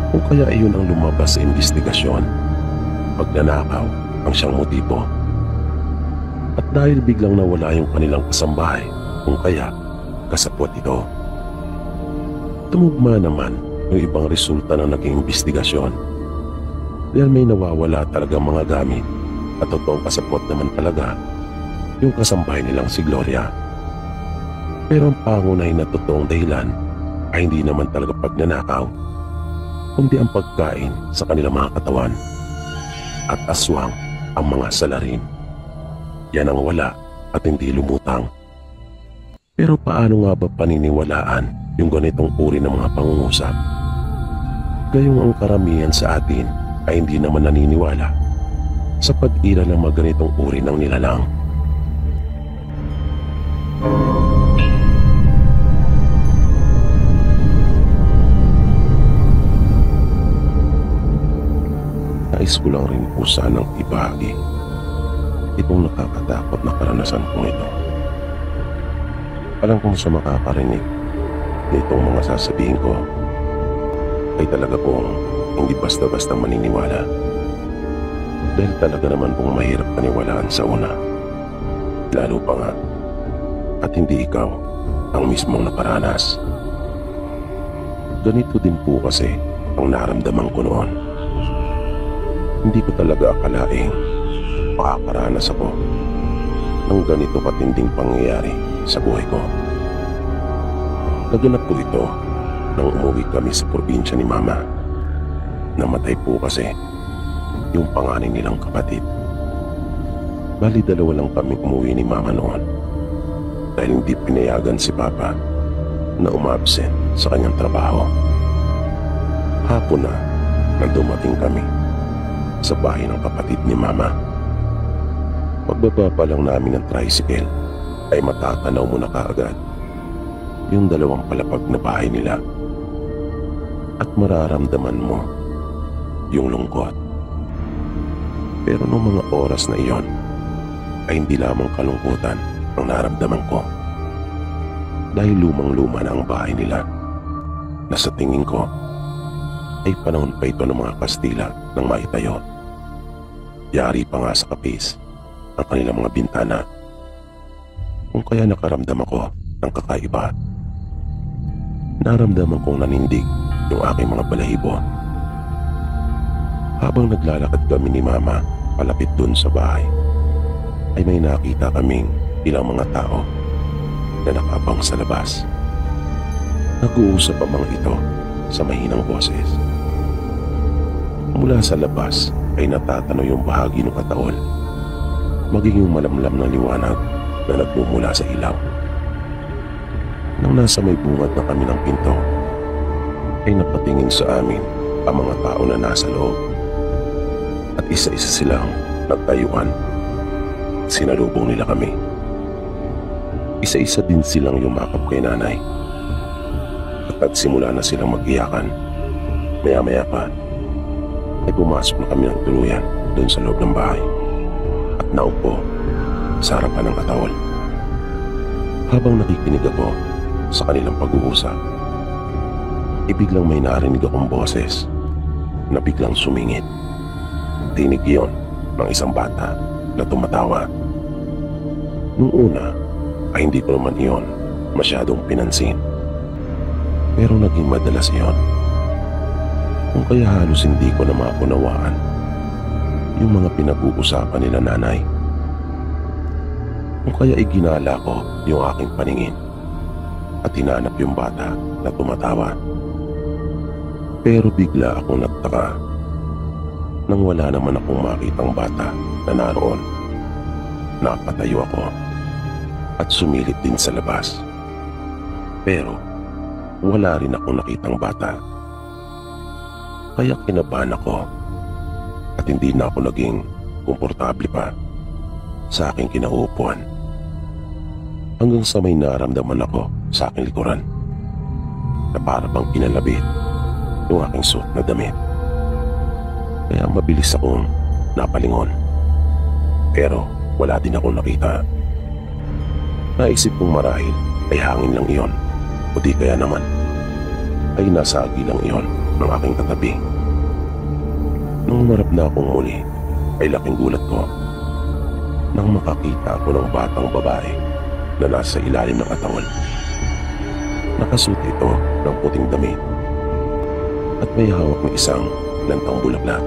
Kung kaya iyon ang lumabas sa investigasyon, pagnanakaw ang siyang motibo. At dahil biglang nawala yung kanilang kasambahay, kung kaya kasapwat ito. Tumugma naman yung ibang resulta ng naging investigasyon. Dahil may nawawala talagang mga gamit at totoong kasapwat naman talaga yung kasambahay nilang si Gloria. Pero ang pangunay na totoong dahilan ay hindi naman talaga pagnanakaw, kundi ang pagkain sa kanilang mga katawan at aswang ang mga salarin. Yan ang wala at hindi lumutang. Pero paano nga ba paniniwalaan yung ganitong uri ng mga pangungusap? Gayong ang karamihan sa atin ay hindi naman naniniwala sa pag-ira ng mga ganitong uri ng nilalang. Nais ko lang rin po sanang ibahagi itong nakakatakot na karanasan ko ito. Alam kong sa makakarinig nitong mga sasabihin ko ay talaga pong hindi basta-basta maniniwala. Dahil talaga naman pong mahirap paniwalaan sa una. Lalo pa nga at hindi ikaw ang mismong nakaranas. Ganito din po kasi ang naramdaman ko noon. Hindi ko talaga akalaing makakaranas ako ng ganito katinding pangyayari sa buhay ko. Naganap po ito nang umuwi kami sa probinsya ni Mama. Namatay po kasi yung panganay nilang kapatid. Bali 2 lang kami umuwi ni Mama noon dahil hindi pinayagan si Papa na umabsent sa kanyang trabaho. Hapon na nang dumating kami sa bahay ng kapatid ni Mama. Pagbaba pa lang namin ng tricycle ay matatanaw mo na kaagad yung 2 palapag na bahay nila at mararamdaman mo yung lungkot. Pero noong mga oras na iyon ay hindi lamang kalungkutan ang naramdaman ko dahil lumang-luma na ang bahay nila na sa tingin ko ay panahon pa ito ng mga Kastila nang maitayo. Yari pa nga sa kapis ang kanilang mga bintana. Kung kaya nakaramdam ako ng kakaiba. Naramdaman kong nanindig yung aking mga balahibo. Habang naglalakad kami ni Mama palapit dun sa bahay, ay may nakita kaming ilang mga tao na nakabang sa labas. Nag-uusap ang mga ito sa mahinang boses. Mula sa labas ay natatanaw yung bahagi ng kataol, magiging malamlam na liwanag na nagmumula sa ilaw. Nang nasa may bungad na kami ng pinto, ay napatingin sa amin ang mga tao na nasa loob. At isa-isa silang nagtayuan. Sinalubong nila kami. Isa-isa din silang yumakap kay Nanay. At nagsimula na silang mag-iyakan. Maya-maya pa, ay pumasok na kami ng tuluyan doon sa loob ng bahay at naupo sa harapan ng katawal. Habang nakikinig ako sa kanilang pag-uusap, biglang may narinig akong boses na biglang sumingit. Tinig iyon ng isang bata na tumatawa. Nung una ay hindi ko naman iyon masyadong pinansin, pero naging madalas iyon. Kung kaya halos hindi ko na maunawaan yung mga pinag-uusapan nila Nanay. Kung kaya iginala ko yung aking paningin at hinanap yung bata na tumatawa. Pero bigla akong nagtaka nang wala naman akong makitang bata na naroon. Napatayo ako at sumilip din sa labas. Pero wala rin akong nakitang bata. Kaya kinabahan ako at hindi na ako naging komportable pa sa aking kinauupuan. Hanggang sa may naramdaman ako sa aking likuran na para bang pinalabit yung aking suot na damit. Kaya mabilis akong napalingon. Pero wala din akong nakita. Naisip kong marahil ay hangin lang iyon o di kaya naman ay nasa agi lang iyon ng aking katabi. Nung umarap na akong muli ay laking gulat ko nang makakita ako ng batang babae na nasa ilalim ng atawal. Nakasuot ito ng puting damit at may hawak na isang lantang bulaklak.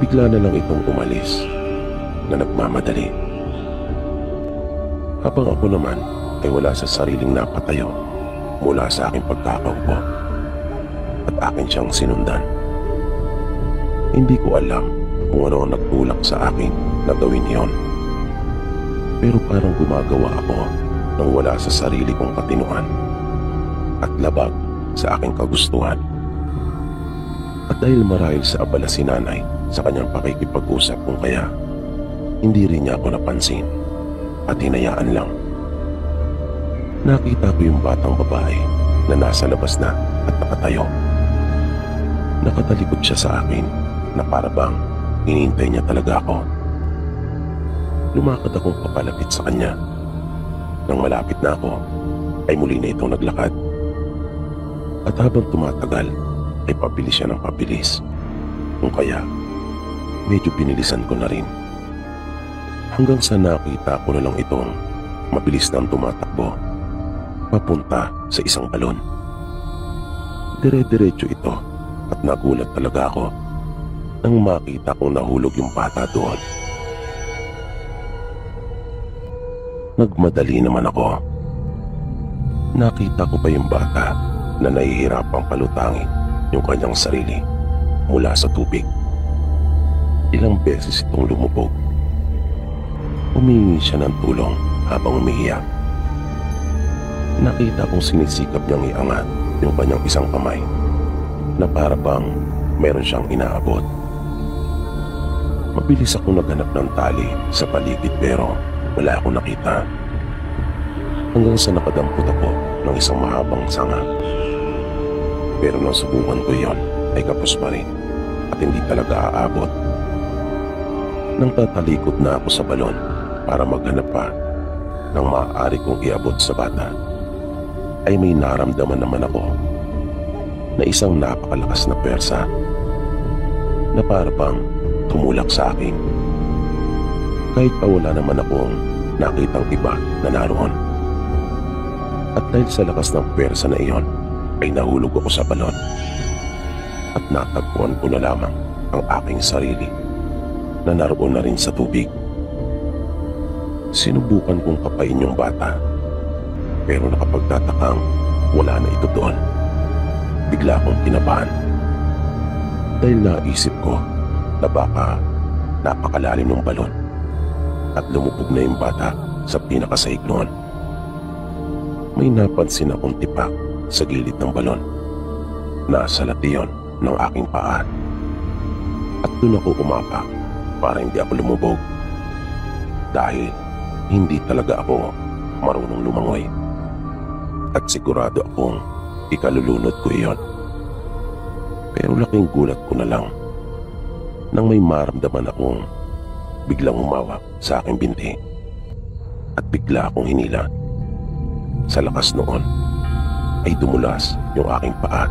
Bigla na lang itong umalis na nagmamadali. Habang ako naman ay wala sa sariling napatayo mula sa aking pagkakaupo at akin siyang sinundan. Hindi ko alam kung ano ang nagtulak sa akin na gawin iyon. Pero parang gumagawa ako nang wala sa sarili kong katinuan at labag sa aking kagustuhan. At dahil marahil sa abala si Nanay sa kanyang pakikipag-usap kung kaya, hindi rin niya ako napansin at hinayaan lang. Nakita ko yung batang babae na nasa labas na at nakatayo. Nakatalikod siya sa akin na para bang hinihintay niya talaga ako. Lumakad akong papalapit sa kanya Nang malapit na ako, ay muli na itong naglakad. At habang tumatagal, ay pabilis siya ng pabilis. Kung kaya, medyo binilisan ko na rin. Hanggang sa nakita ko na lang itong mabilis nang tumatakbo, papunta sa isang balon. Dire-diretso ito at nagulat talaga ako nang makita kong nahulog yung bata doon. Nagmadali naman ako. Nakita ko pa yung bata na nahihirapang palutangin yung kanyang sarili mula sa tubig. Ilang beses itong lumubog. Humingi siya ng tulong habang umiiyak. Nakita kong sinisikap niyang iangat yung kanyang isang kamay na para bang meron siyang inaabot. Mabilis akong naghanap ng tali sa paligid pero wala akong nakita. Hanggang sa nakadampot ako ng isang mahabang sanga. Pero nang subukan ko yon ay kapos pa rin at hindi talaga aabot. Nang tatalikod na ako sa balon para maghanap pa ng maaari kong iabot sa bata, ay may naramdaman naman ako na isang napakalakas na pwersa na para bang tumulak sa akin. Kahit pa wala naman akong nakitang iba na naroon. At dahil sa lakas ng pwersa na iyon, ay nahulog ako sa balon. At natagpuan ko na lamang ang aking sarili na naroon na rin sa tubig. Sinubukan kong kapain yung bata, pero nakapagtatakang wala na ito doon. Bigla akong kinabahan dahil naisip ko na baka napakalalim ng balon at lumubog na yung bata sa pinakasaig noon. May napansin akong tipak sa gilid ng balon. Nasa latiyon ng aking paa. At doon ako umapak para hindi ako lumubog. Dahil hindi talaga ako marunong lumangoy. At sigurado akong ikalulunod ko iyon. Pero laking gulat ko na lang nang may maramdaman akong biglang humawak sa aking binti. At bigla akong hinila. Sa lakas noon ay dumulas yung aking paa.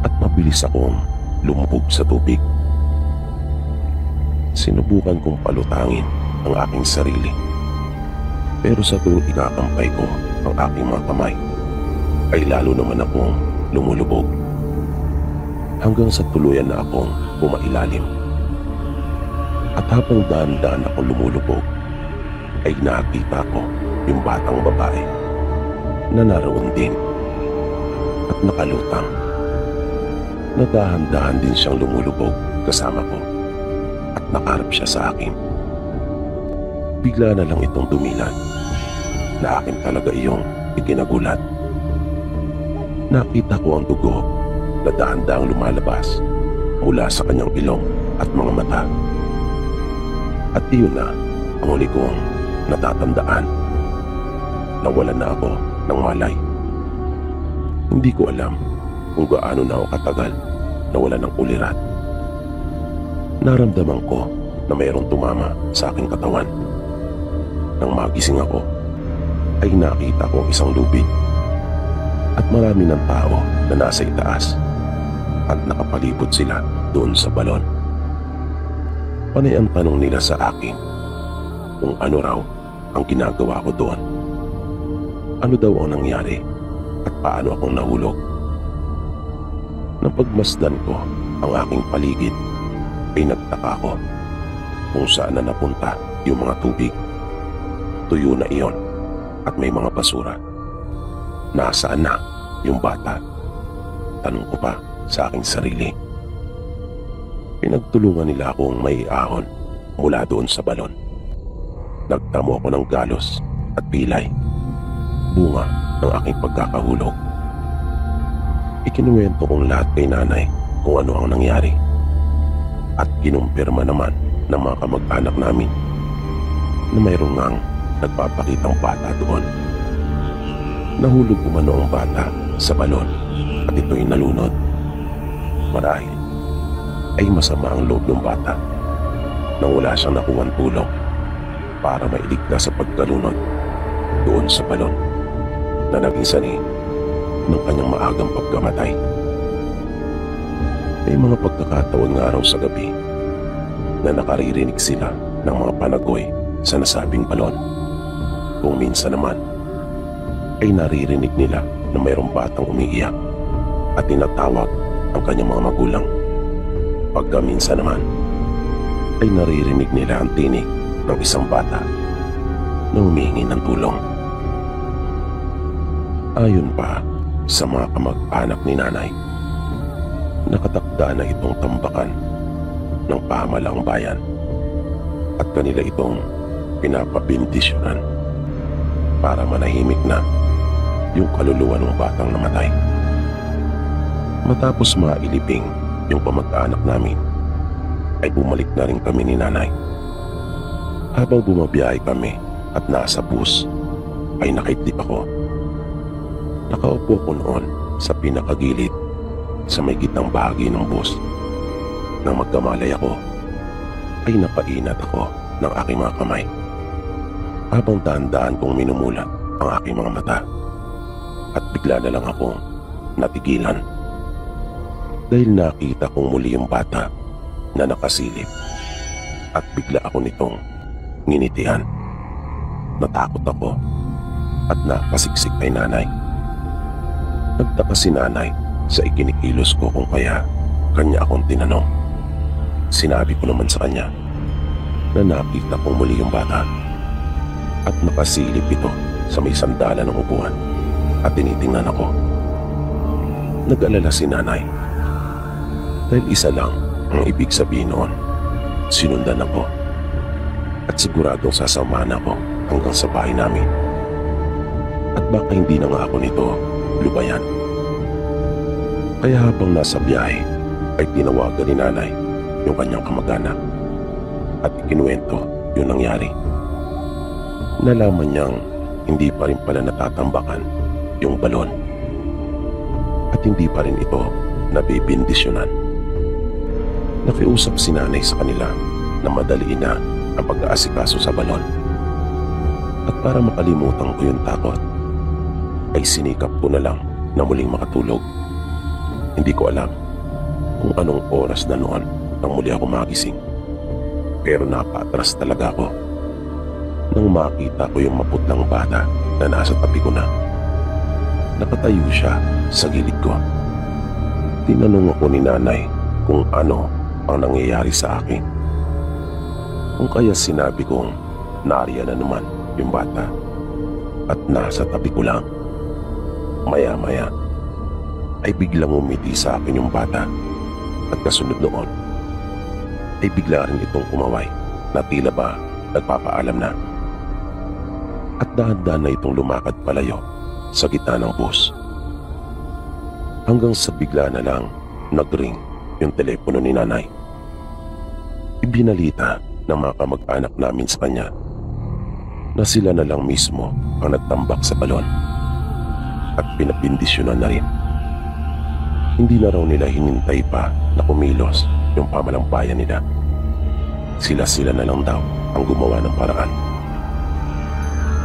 At mabilis akong lumubog sa tubig. Sinubukan kong palutangin ang aking sarili. Pero sa tuwing ikakampay ko ang aking mga kamay, ay lalo naman akong lumulubog. Hanggang sa tuluyan na akong bumailalim. At habang daan-daan ako lumulubog, ay nakita ko yung batang babae na naroon din at nakalutang. Nadahan-dahan din siyang lumulubog kasama ko at nakarap siya sa akin. Bigla na lang itong dumilan na akin talaga iyong ikinagulat. Nakita ko ang dugo na dahan-dahang lumalabas mula sa kanyang ilong at mga mata. At iyon na ang huli kong natatandaan. Nawalan na ako ng malay. Hindi ko alam kung gaano na ako katagal nawala ng ulirat. Naramdaman ko na mayroong tumama sa aking katawan. Nang magising ako, ay nakita ko isang lubid at marami ng tao na nasa itaas at nakapalibot sila doon sa balon. Panay ang tanong nila sa akin kung ano raw ang ginagawa ko doon. Ano daw ang nangyari at paano akong nahulog. Nang pagmasdan ko ang aking paligid, ay nagtaka ko kung saan na napunta yung mga tubig. Tuyo na iyon at may mga basura. Nasaan na yung bata? Tanong ko pa sa aking sarili. Pinagtulungan nila akong may ahon mula doon sa balon. Nagtamo ako ng galos at pilay, bunga ng aking pagkakahulog. Ikinuwento kong lahat kay nanay kung ano ang nangyari. At kinumpirma naman ng mga kamag-anak namin na mayroong ngang nagpapakitang bata doon. Nahulog umano ang bata sa balon at ito'y nalunod. Marahil ay masama ang loob ng bata nang wala siyang nakuhang tulong para mailigtas sa pagkalunod doon sa balon na naging sanhi ng kanyang maagang pagkamatay. May mga pagkakataon nga raw sa gabi na nakaririnig sila ng mga panagoy sa nasabing balon. Kung minsan naman ay naririnig nila na mayroong batang umiiyak at tinatawag ang kanyang mga magulang. Pagka minsan naman ay naririnig nila ang tinig ng isang bata na humihingi ng tulong. Ayon pa sa mga kamag-anak ni nanay, nakatakda na itong tambakan ng pamahalaang bayan at kanila itong pinapabindisyonan para manahimik na yung kaluluwa ng batang namatay. Matapos mailibing yung kamag-anak namin, ay bumalik na rin kami ni nanay. Habang bumabiyahe kami at nasa bus, ay nakaitlip ako. Nakaupo ko noon sa pinakagilid sa may gitnang bahagi ng bus. Nang magkamalay ako, ay napainat ako ng aking mga kamay habang dahan-dahan kong minumulat ang aking mga mata. At bigla na lang akong natigilan dahil nakita kong muli yung bata na nakasilip at bigla ako nitong nginitian. Natakot ako at napasiksik kay nanay. Nagtaka si nanay sa ikinikilos ko kung kaya kanya akong tinanong. Sinabi ko naman sa kanya na nakita kong muli yung bata at nakasilip ito sa may sandalan ng upuan at tinitingnan ako. Nag-alala si nanay dahil isa lang ang ibig sabihin noon. Sinundan ako at siguradong sasamahan ako hanggang sa bahay namin. At baka hindi na nga ako nito lubayan. Kaya habang nasa biyahe ay tinawagan ni nanay yung kanyang kamag-anak at ikinuwento yung nangyari. Nalaman niyang hindi pa rin pala natatambakan yung balon at hindi pa rin ito nabibindisyonan. Nakiusap si nanay sa kanila na madaliin na ang pag-aasikaso sa balon. At para makalimutan ko yung takot, ay sinikap ko na lang na muling makatulog. Hindi ko alam kung anong oras na noon nang muli ako magising. Pero napatras talaga ako nang makita ko yung maputlang bata na nasa tabi ko na. Nakatayo siya sa gilid ko. Tinanong ako ni nanay kung ano ang nangyayari sa akin. Kung kaya sinabi kong nariyan na naman yung bata at nasa tabi ko lang. Maya-maya ay biglang umiti sa akin yung bata at kasunod noon ay bigla rin itong kumaway na tila ba nagpapaalam na. At dahan-dahan na itong lumakad palayo sa gitna ng bus. Hanggang sa bigla na lang nag-ring yung telepono ni nanay. Ibinalita ng mga kamag-anak namin sa kanya na sila na lang mismo ang nagtambak sa balon at pinabindisyonan na rin. Hindi na raw nila hinintay pa na kumilos yung pamalang bayan nila. Sila na lang daw ang gumawa ng paraan.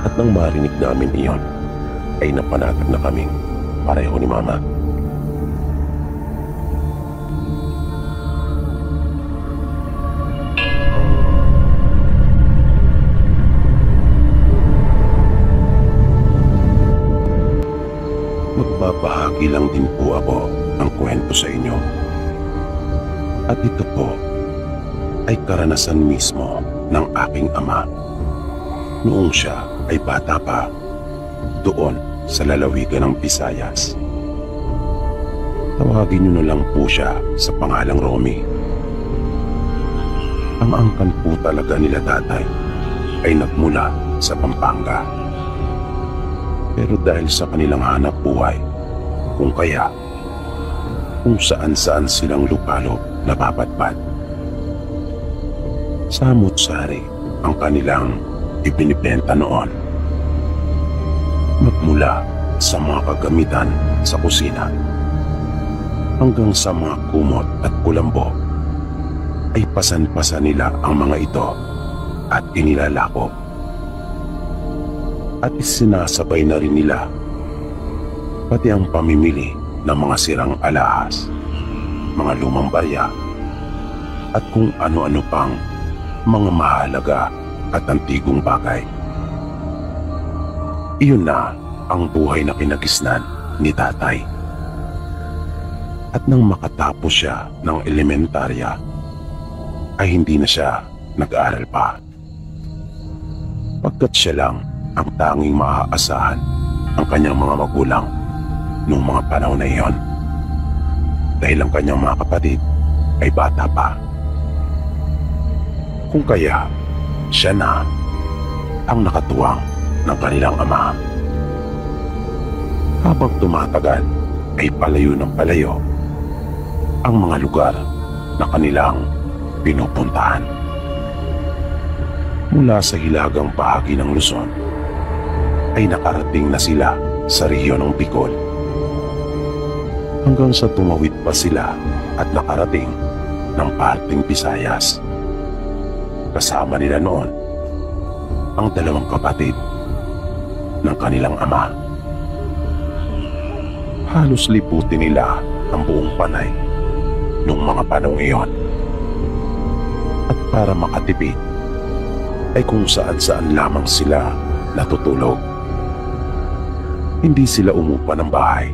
At nang marinig namin iyon, ay napanatag na kaming pareho ni mama. Magbabahagi lang din po ako ng kwento sa inyo. At ito po ay karanasan mismo ng aking ama noong siya ay bata pa doon sa lalawigan ng Visayas. Tawagin niyo na lang po siya sa pangalang Romy. Ang angkan po talaga nila tatay ay nagmula sa Pampanga. Pero dahil sa kanilang hanap buhay, kung kaya kung saan-saan silang lupalop napapadpad. Samut-sari ang kanilang ibinibenta noon. Magmula sa mga kagamitan sa kusina hanggang sa mga kumot at kulambo ay pasan-pasan nila ang mga ito at inilalako. at isinasabay na rin nila pati ang pamimili ng mga sirang alahas, mga lumang barya, at kung ano-ano pang mga mahalaga at antigong bagay. Iyon na ang buhay na kinagisnan ni tatay. At nang makatapos siya ng elementarya, ay hindi na siya nag-aaral pa. Pagkat siya lang ang tanging maaasahan ang kanyang mga magulang noong mga panahon na iyon. Dahil ang kanyang mga kapatid ay bata pa. Kung kaya, siya na ang nakatuwang ng kanilang ama. Habang tumatagal ay palayo ng palayo ang mga lugar na kanilang pinupuntahan. Mula sa hilagang bahagi ng Luzon ay nakarating na sila sa rehiyon ng Bicol. Hanggang sa tumawid pa sila at nakarating ng parteng Visayas. Kasama nila noon ang dalawang kapatid ng kanilang ama. Halos liputin nila ang buong Panay noong mga panahong iyon. At para makatipid ay kung saan-saan lamang sila natutulog. Hindi sila umupa ng bahay.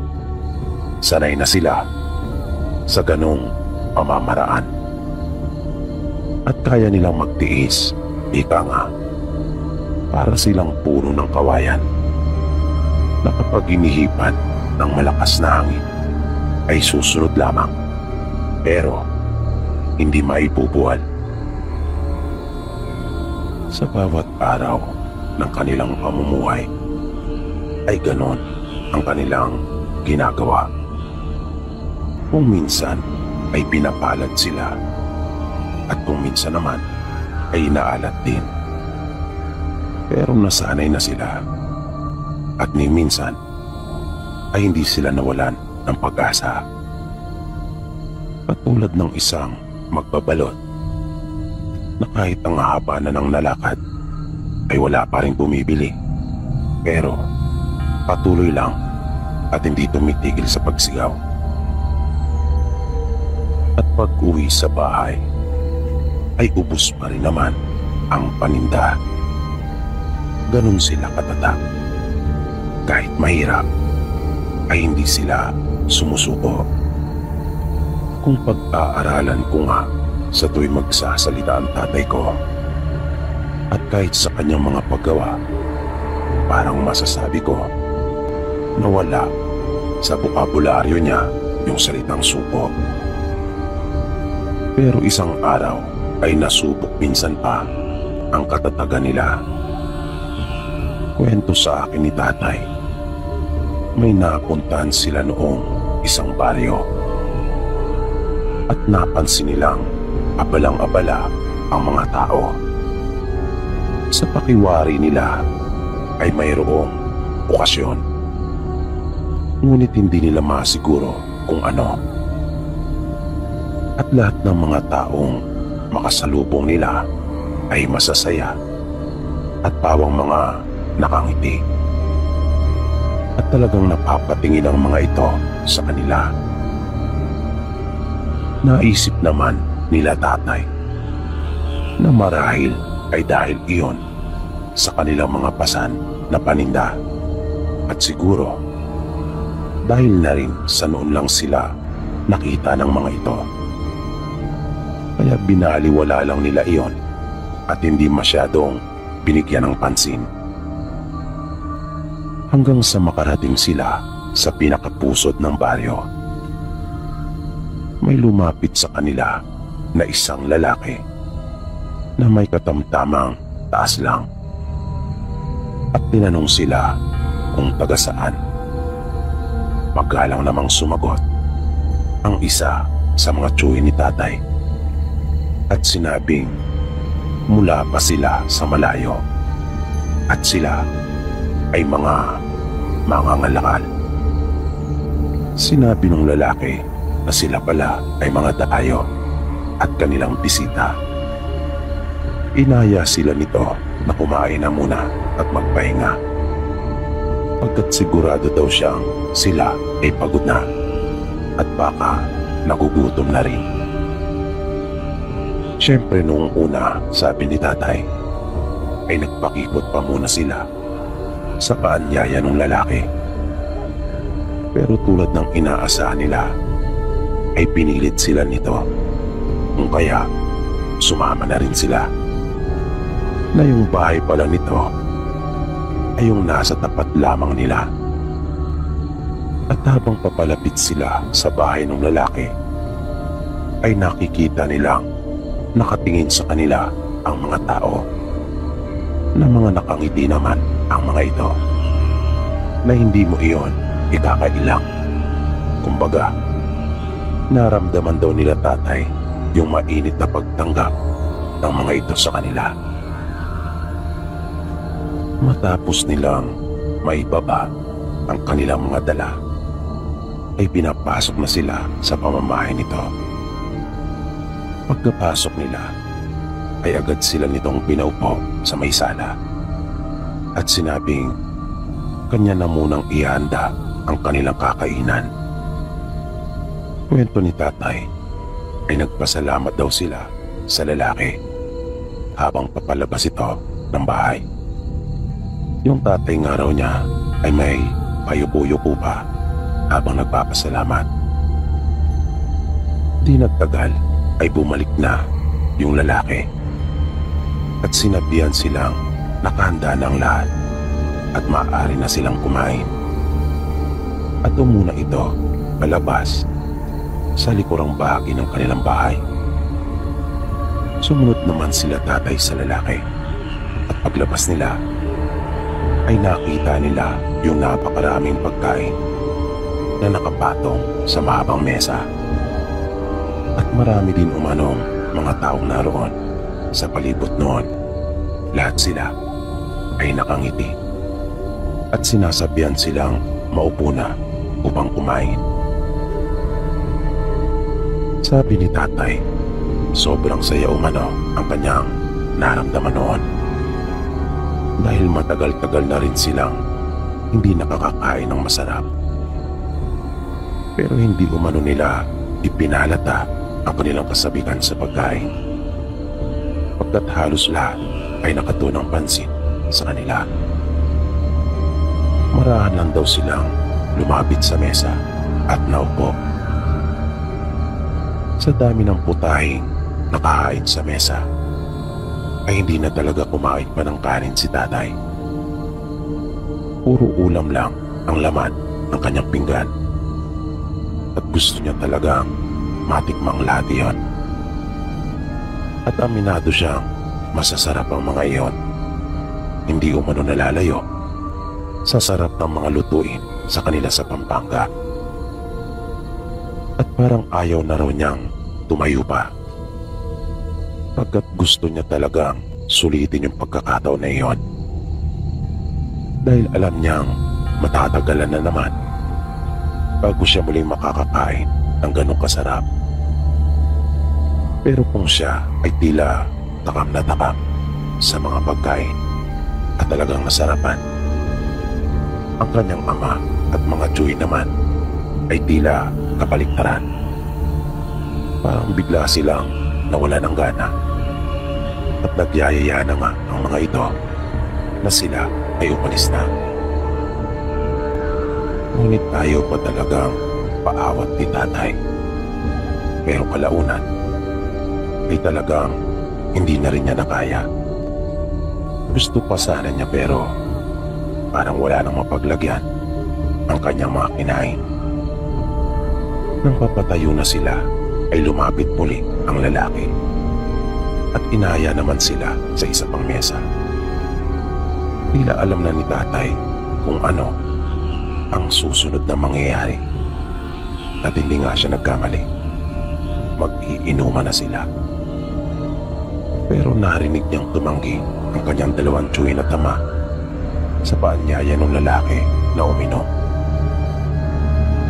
Sanay na sila sa ganong pamamaraan. At kaya nilang magtiis, ika nga, para silang puno ng kawayan na kapag inihipan ng malakas na hangin ay susunod lamang, pero hindi maipupuwal. Sa bawat araw ng kanilang pamumuhay ay ganon ang kanilang ginagawa. Kung minsan ay pinapalad sila at kung minsan naman ay inaalat din. Pero nasanay na sila at ni minsan ay hindi sila nawalan ng pag-asa. Katulad ng isang magbabalot na kahit ang haba na ng nalakad ay wala pa rin bumibili, pero patuloy lang at hindi tumitigil sa pagsigaw. At pag-uwi sa bahay ay ubos pa rin naman ang paninda. Ganon sila katatak. Kahit mahirap ay hindi sila sumusuko. Kung pag-aaralan ko nga sa tuwing magsasalita ang tatay ko, at kahit sa kanyang mga paggawa, parang masasabi ko na wala sa bokabularyo niya yung salitang suko. Pero isang araw ay nasubok minsan pa ang katatagan nila. Kwento sa akin ni tatay, may napuntahan sila noong isang baryo at napansin nilang abalang-abala ang mga tao. Sa pakiwari nila ay mayroong okasyon, ngunit hindi nila masiguro kung ano. At lahat ng mga taong makasalubong nila ay masasaya at pawang mga nakangiti. At talagang napapatingin ang mga ito sa kanila. Naisip naman nila tatay na marahil ay dahil iyon sa kanilang mga pasan na paninda, at siguro dahil na rin sa noon lang sila nakita ng mga ito. Kaya binaliwala lang nila iyon at hindi masyadong binigyan ng pansin. Hanggang sa makarating sila sa pinakapusod ng baryo. May lumapit sa kanila na isang lalaki na may katamtamang taas lang. At tinanong sila kung taga saan. Magalang namang sumagot ang isa sa mga tiyuhin ni tatay at sinabing mula pa sila sa malayo at sila ay mga mangangalakal. Sinabi ng lalaki na sila pala ay mga dayo at kanilang bisita. Inaya sila nito na kumain na muna at magpahinga Pagkat sigurado daw siyang sila ay pagod na at baka nagugutom na rin. Siyempre noong una, sabi ni tatay, ay nagpakipot pa muna sila sa paanyaya ng lalaki. Pero tulad ng inaasahan nila, ay pinilit sila nito. Kung kaya, sumama na rin sila. Na yung bahay pala nito ay yung nasa tapat lamang nila. At habang papalapit sila sa bahay ng lalaki, ay nakikita nilang nakatingin sa kanila ang mga tao, na mga nakangiti naman ang mga ito, na hindi mo iyon ikakailang. Kumbaga, naramdaman daw nila tatay yung mainit na pagtanggap ng mga ito sa kanila. Matapos nilang maibaba ang kanilang mga dala, ay pinapasok na sila sa pamamahay nito. Pagkapasok nila, ay agad sila nitong pinaupo sa may sala at sinabing kanya na munang ihanda ang kanilang kakainan. Kwento ni tatay ay nagpasalamat daw sila sa lalaki habang papalabas ito ng bahay. Yung tatay nga raw niya ay may payupo-yupo pa habang nagpapasalamat. Di nagtagal ay bumalik na yung lalaki at sinabihan silang nakahanda ng lahat at maaari na silang kumain. At muna ito palabas sa likurang bahagi ng kanilang bahay. Sumunod naman sila tatay sa lalaki at paglabas nila ay nakita nila yung napakaraming pagkain na nakapatong sa mahabang mesa. At marami din umanong mga taong naroon sa palibot noon. Lahat sila ay nakangiti at sinasabihan silang maupo na upang kumain. Sabi ni tatay, sobrang saya umano ang kanyang naramdaman noon. Dahil matagal-tagal na rin silang hindi nakakakain ng masarap. Pero hindi umano nila ipinalata ang kanilang kasabihan sa pagkain, pagkat halos lahat ay nakatunang pansin sa kanila. Marahan lang daw silang lumapit sa mesa at naupo. Sa dami ng putahing nakahain sa mesa, ay hindi na talaga kumain pa ng kanin si tatay. Puro ulam lang ang laman ng kanyang pinggan. At gusto niya talagang matikmang lahat iyon. At aminado siyang masasarap ang mga iyon. Hindi umano nalalayo sa sarap ng mga lutuin sa kanila sa Pampanga. At parang ayaw na raw niyang tumayo pa, pagkat gusto niya talagang sulitin yung pagkakataon na iyon. Dahil alam niyang matatagalan na naman bago siya muling makakakain ng ganong kasarap. Pero kung siya ay tila takam na takam sa mga pagkain at talagang nasarapan, ang kanyang ama at mga tsuy naman ay tila kabaliktaran. Parang bigla silang nawala ng gana at nagyayaya naman ang mga ito na sila ay umalis na. Ngunit tayo pa talagang paawat ni tatay. Pero kalaunan ay talagang hindi na rin niya nakaya. Gusto pa sana niya pero parang wala nang mapaglagyan ang kanyang mga kinain. Nang papatayo na sila ay lumapit muli ang lalaki at inaya naman sila sa isa pang mesa. Tila alam na ni tatay kung ano ang susunod na mangyayari at hindi nga siya nagkamali. Mag-iinuman na sila. Pero narinig niyang tumanggi ang kanyang dalawang tsuy na tama sa paanyaya ng lalaki na uminom.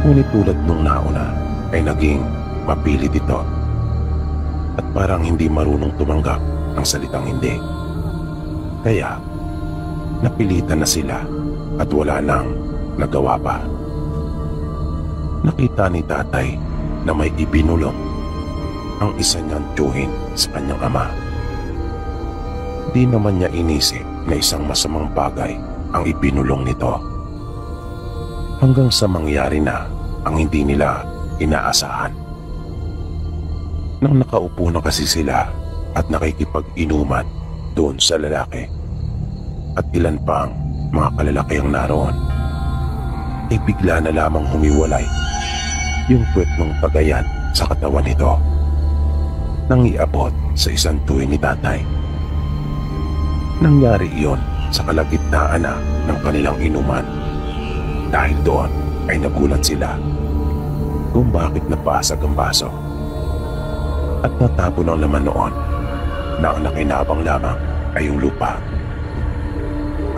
Ngunit tulad nung nauna ay naging mapilit ito at parang hindi marunong tumanggap ng salitang hindi. Kaya napilitan na sila at wala nang nagawa pa. Nakita ni tatay na may ibinulong ang isa niyang tiyuhin sa kanyang ama. Di naman niya inisip na isang masamang bagay ang ibinulong nito. Hanggang sa mangyari na ang hindi nila inaasahan. Nang nakaupo na kasi sila at nakikipag-inuman doon sa lalaki at ilan pang mga kalalaki ang naroon, ay bigla na lamang humiwalay yung puwet ng pagayan sa katawan nito nang iabot sa isang tuwi ni tatay. Nangyari iyon sa kalagitnaan na ng kanilang inuman. Dahil doon ay nagulat sila kung bakit napasag ang baso at natapon ang laman noon na ang nakinabang lamang ay yung lupa.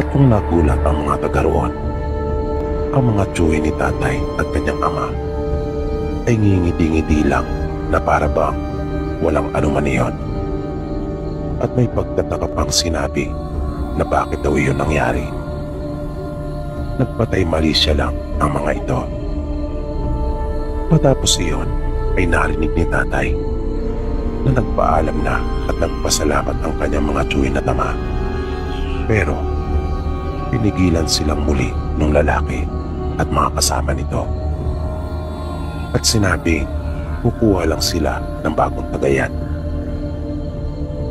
At kung nagulat ang mga taga roon, ang mga tiyuhin ni tatay at kanyang ama ay ngingiti-ngiti lang na para bang walang anuman iyon. At may pagtataka pang sinabi na bakit daw iyon nangyari. Nagpatay mali siya lang ang mga ito. Patapos iyon ay narinig ni tatay na nagpaalam na at nagpasalamat ang kanyang mga tiyuhin at ama. Pero pinigilan silang muli ng lalaki at mga kasama nito. At sinabi, kukuha lang sila ng bagong tagayan.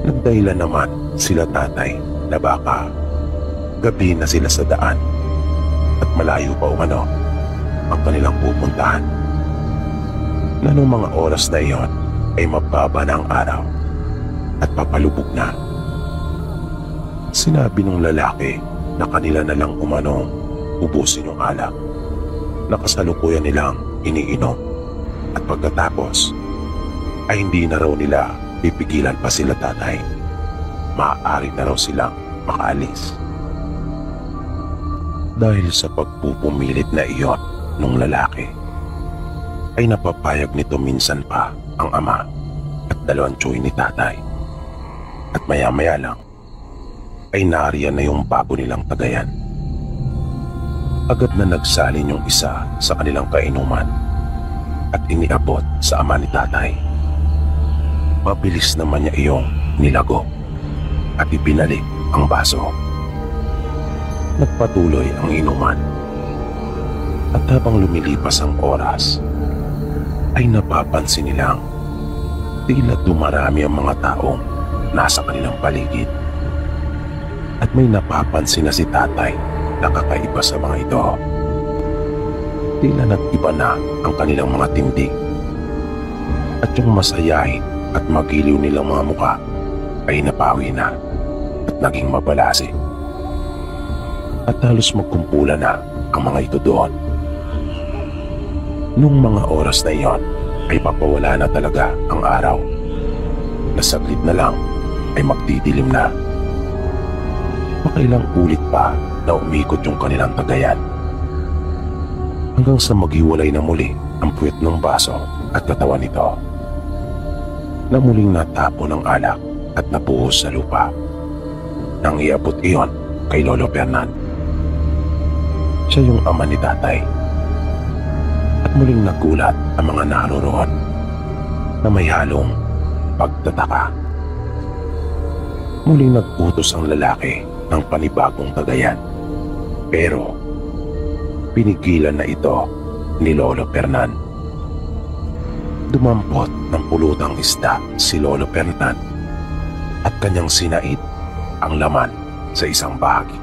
Nagdahilan naman sila tatay na baka gabi na sila sa daan at malayo pa umano ang kanilang pupuntahan. Na nung mga oras na iyon ay mababa na ang araw at papalubog na. Sinabi ng lalaki na kanila na lang umanong ubusin yung alak na kasalukuyan nilang iniinom. At pagkatapos ay hindi na raw nila pipigilan pa sila tatay. Maaari na raw silang makaalis. Dahil sa pagpupumilit na iyon ng lalaki, ay napapayag nito minsan pa ang ama at dalawang tiyuhin ni tatay. At maya-maya lang ay nariyan na yung bago nilang tagayan. Agad na nagsalin yung isa sa kanilang kainuman at iniabot sa ama ni tatay. Mabilis naman niya iyong nilago at ibinalik ang baso. Nagpatuloy ang inuman. At habang lumilipas ang oras, ay napapansin nilang tila dumarami ang mga taong nasa kanilang paligid. At may napapansin na si tatay na kakaiba sa mga ito. Tila nag-iba na ang kanilang mga tindig. At yung masayahin at magiliw nilang mga muka ay napawi na at naging mabalasi. At halos magkumpulan na ang mga ito doon. Nung mga oras na iyon ay papawala na talaga ang araw. Nasaglit na lang ay magdidilim na. Makailang ulit pa na umikot yung kanilang tagayan. Hanggang sa maghiwalay na muli ang puwet ng baso at katawan nito. Na muling natapon ng alak at napuhos sa lupa. Nang iabot iyon kay Lolo Fernan. Siya yung ama ni tatay. At muling nagulat ang mga naroroon na may halong pagtataka. Muling nag-utos ang lalaki ng panibagong tagayan. Pero pinigilan na ito ni Lolo Fernan. Dumampot ng pulutang isda si Lolo Fernan at kanyang sinaid ang laman sa isang bahagi.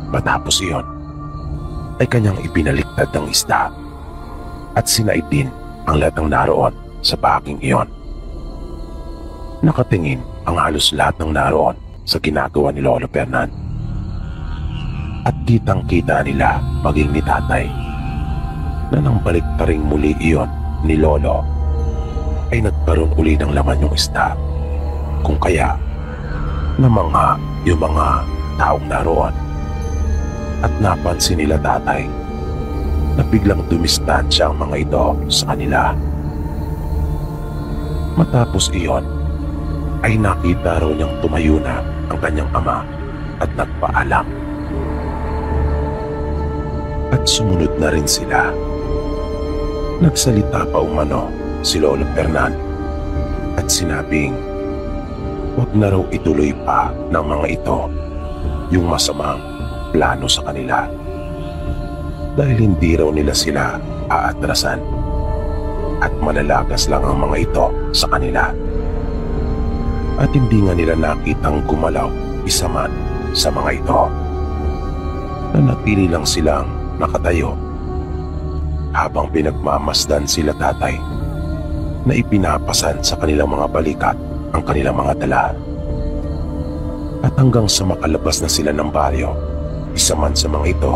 Matapos iyon ay kanyang ibinaliktad ng isda at sinaid din ang lahat ng naroon sa bahaging iyon. Nakatingin ang halos lahat ng naroon sa ginagawa ni Lolo Fernan. At kitang-kita nila maging ni tatay na nang baliktaring muli iyon ni Lolo ay nagkaroon uli ng laman yung isda. Kung kaya namangha yung mga taong naroon at napansin nila tatay na biglang dumistansya ang mga ito sa kanila. Matapos iyon ay nakita raw niyang tumayo na ang kanyang ama at nagpaalam. at sumunod na rin sila. Nagsalita pa umano si Lolo Fernan at sinabing wag na raw ituloy pa ng mga ito yung masamang plano sa kanila dahil hindi raw nila sila aatrasan at malalagas lang ang mga ito sa kanila. At hindi nga nila nakitang gumalaw isa man sa mga ito. Nanatili lang silang nakatayo habang pinagmamasdan sila tatay na ipinapasan sa kanilang mga balikat ang kanilang mga dala. At hanggang sa makalabas na sila ng baryo, isa man sa mga ito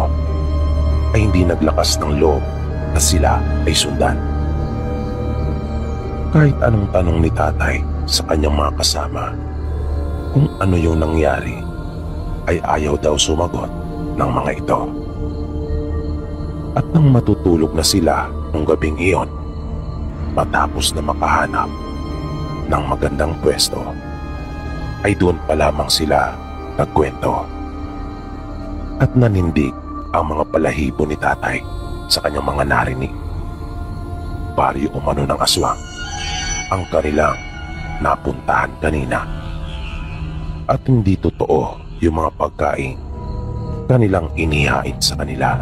ay hindi naglakas ng loob na sila ay sundan. Kahit anong tanong ni tatay sa kanyang mga kasama kung ano yung nangyari, ay ayaw daw sumagot ng mga ito. At nang matutulog na sila nung gabing iyon, matapos na makahanap ng magandang pwesto, ay doon pa lamang sila nagkwento. At nanindig ang mga balahibo ni tatay sa kanyang mga narinig. Baryo umano ng aswang ang kanilang napuntahan kanina. At hindi totoo yung mga pagkain kanilang inihain sa kanila.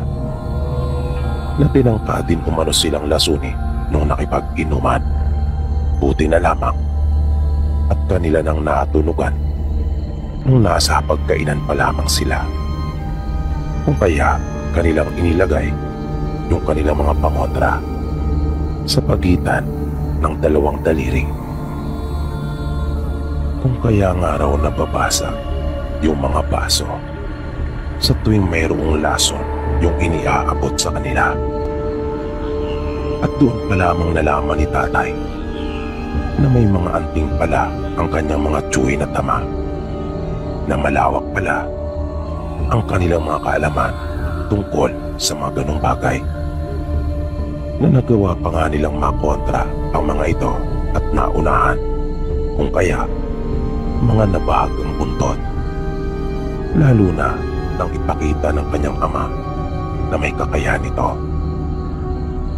Na tinangka din umano silang lasuni nung nakipag-inuman. Buti na lamang at kanila nang natunugan nung nasa pagkainan pa lamang sila. Kung kaya kanilang inilagay yung kanilang mga pangotra sa pagitan ng dalawang daliri. Kung kaya nga raw nababasag yung mga baso sa tuwing mayroong lason yung iniaabot sa kanila. At doon pa lamang nalaman ni tatay na may mga anting pala ang kanyang mga tsuwi na tama, na malawak pala ang kanilang mga kaalaman tungkol sa mga ganong bagay, na nagawa pa nga nilang makontra ang mga ito at naunahan, kung kaya mga nabahagang buntot, lalo na nang ipakita ng kanyang ama na may kakayahan ito.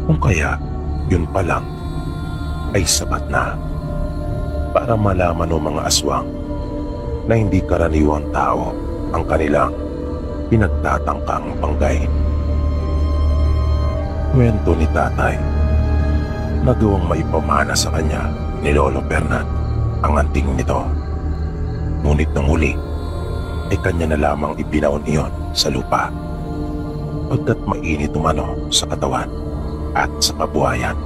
Kung kaya yun pa lang ay sapat na para malaman ng mga aswang na hindi karaniwang tao ang kanilang pinagtatangkang banggain. Kwento ni tatay, nagawang maipamana sa kanya ni Lolo Fernan ang anting nito. Ngunit nang huli ay kanya na lamang ibinaon iyon sa lupa pagkat mainit umano sa katawan at sa kabuhayan.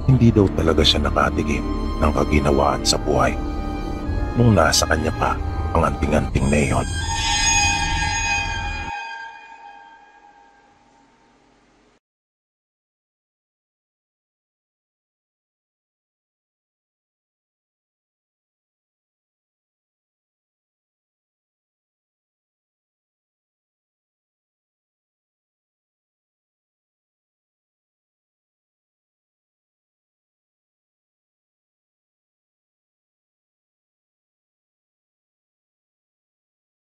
Hindi daw talaga siya nakatigim ng kaginawaan sa buhay nung nasa kanya pa ang anting-anting na iyon.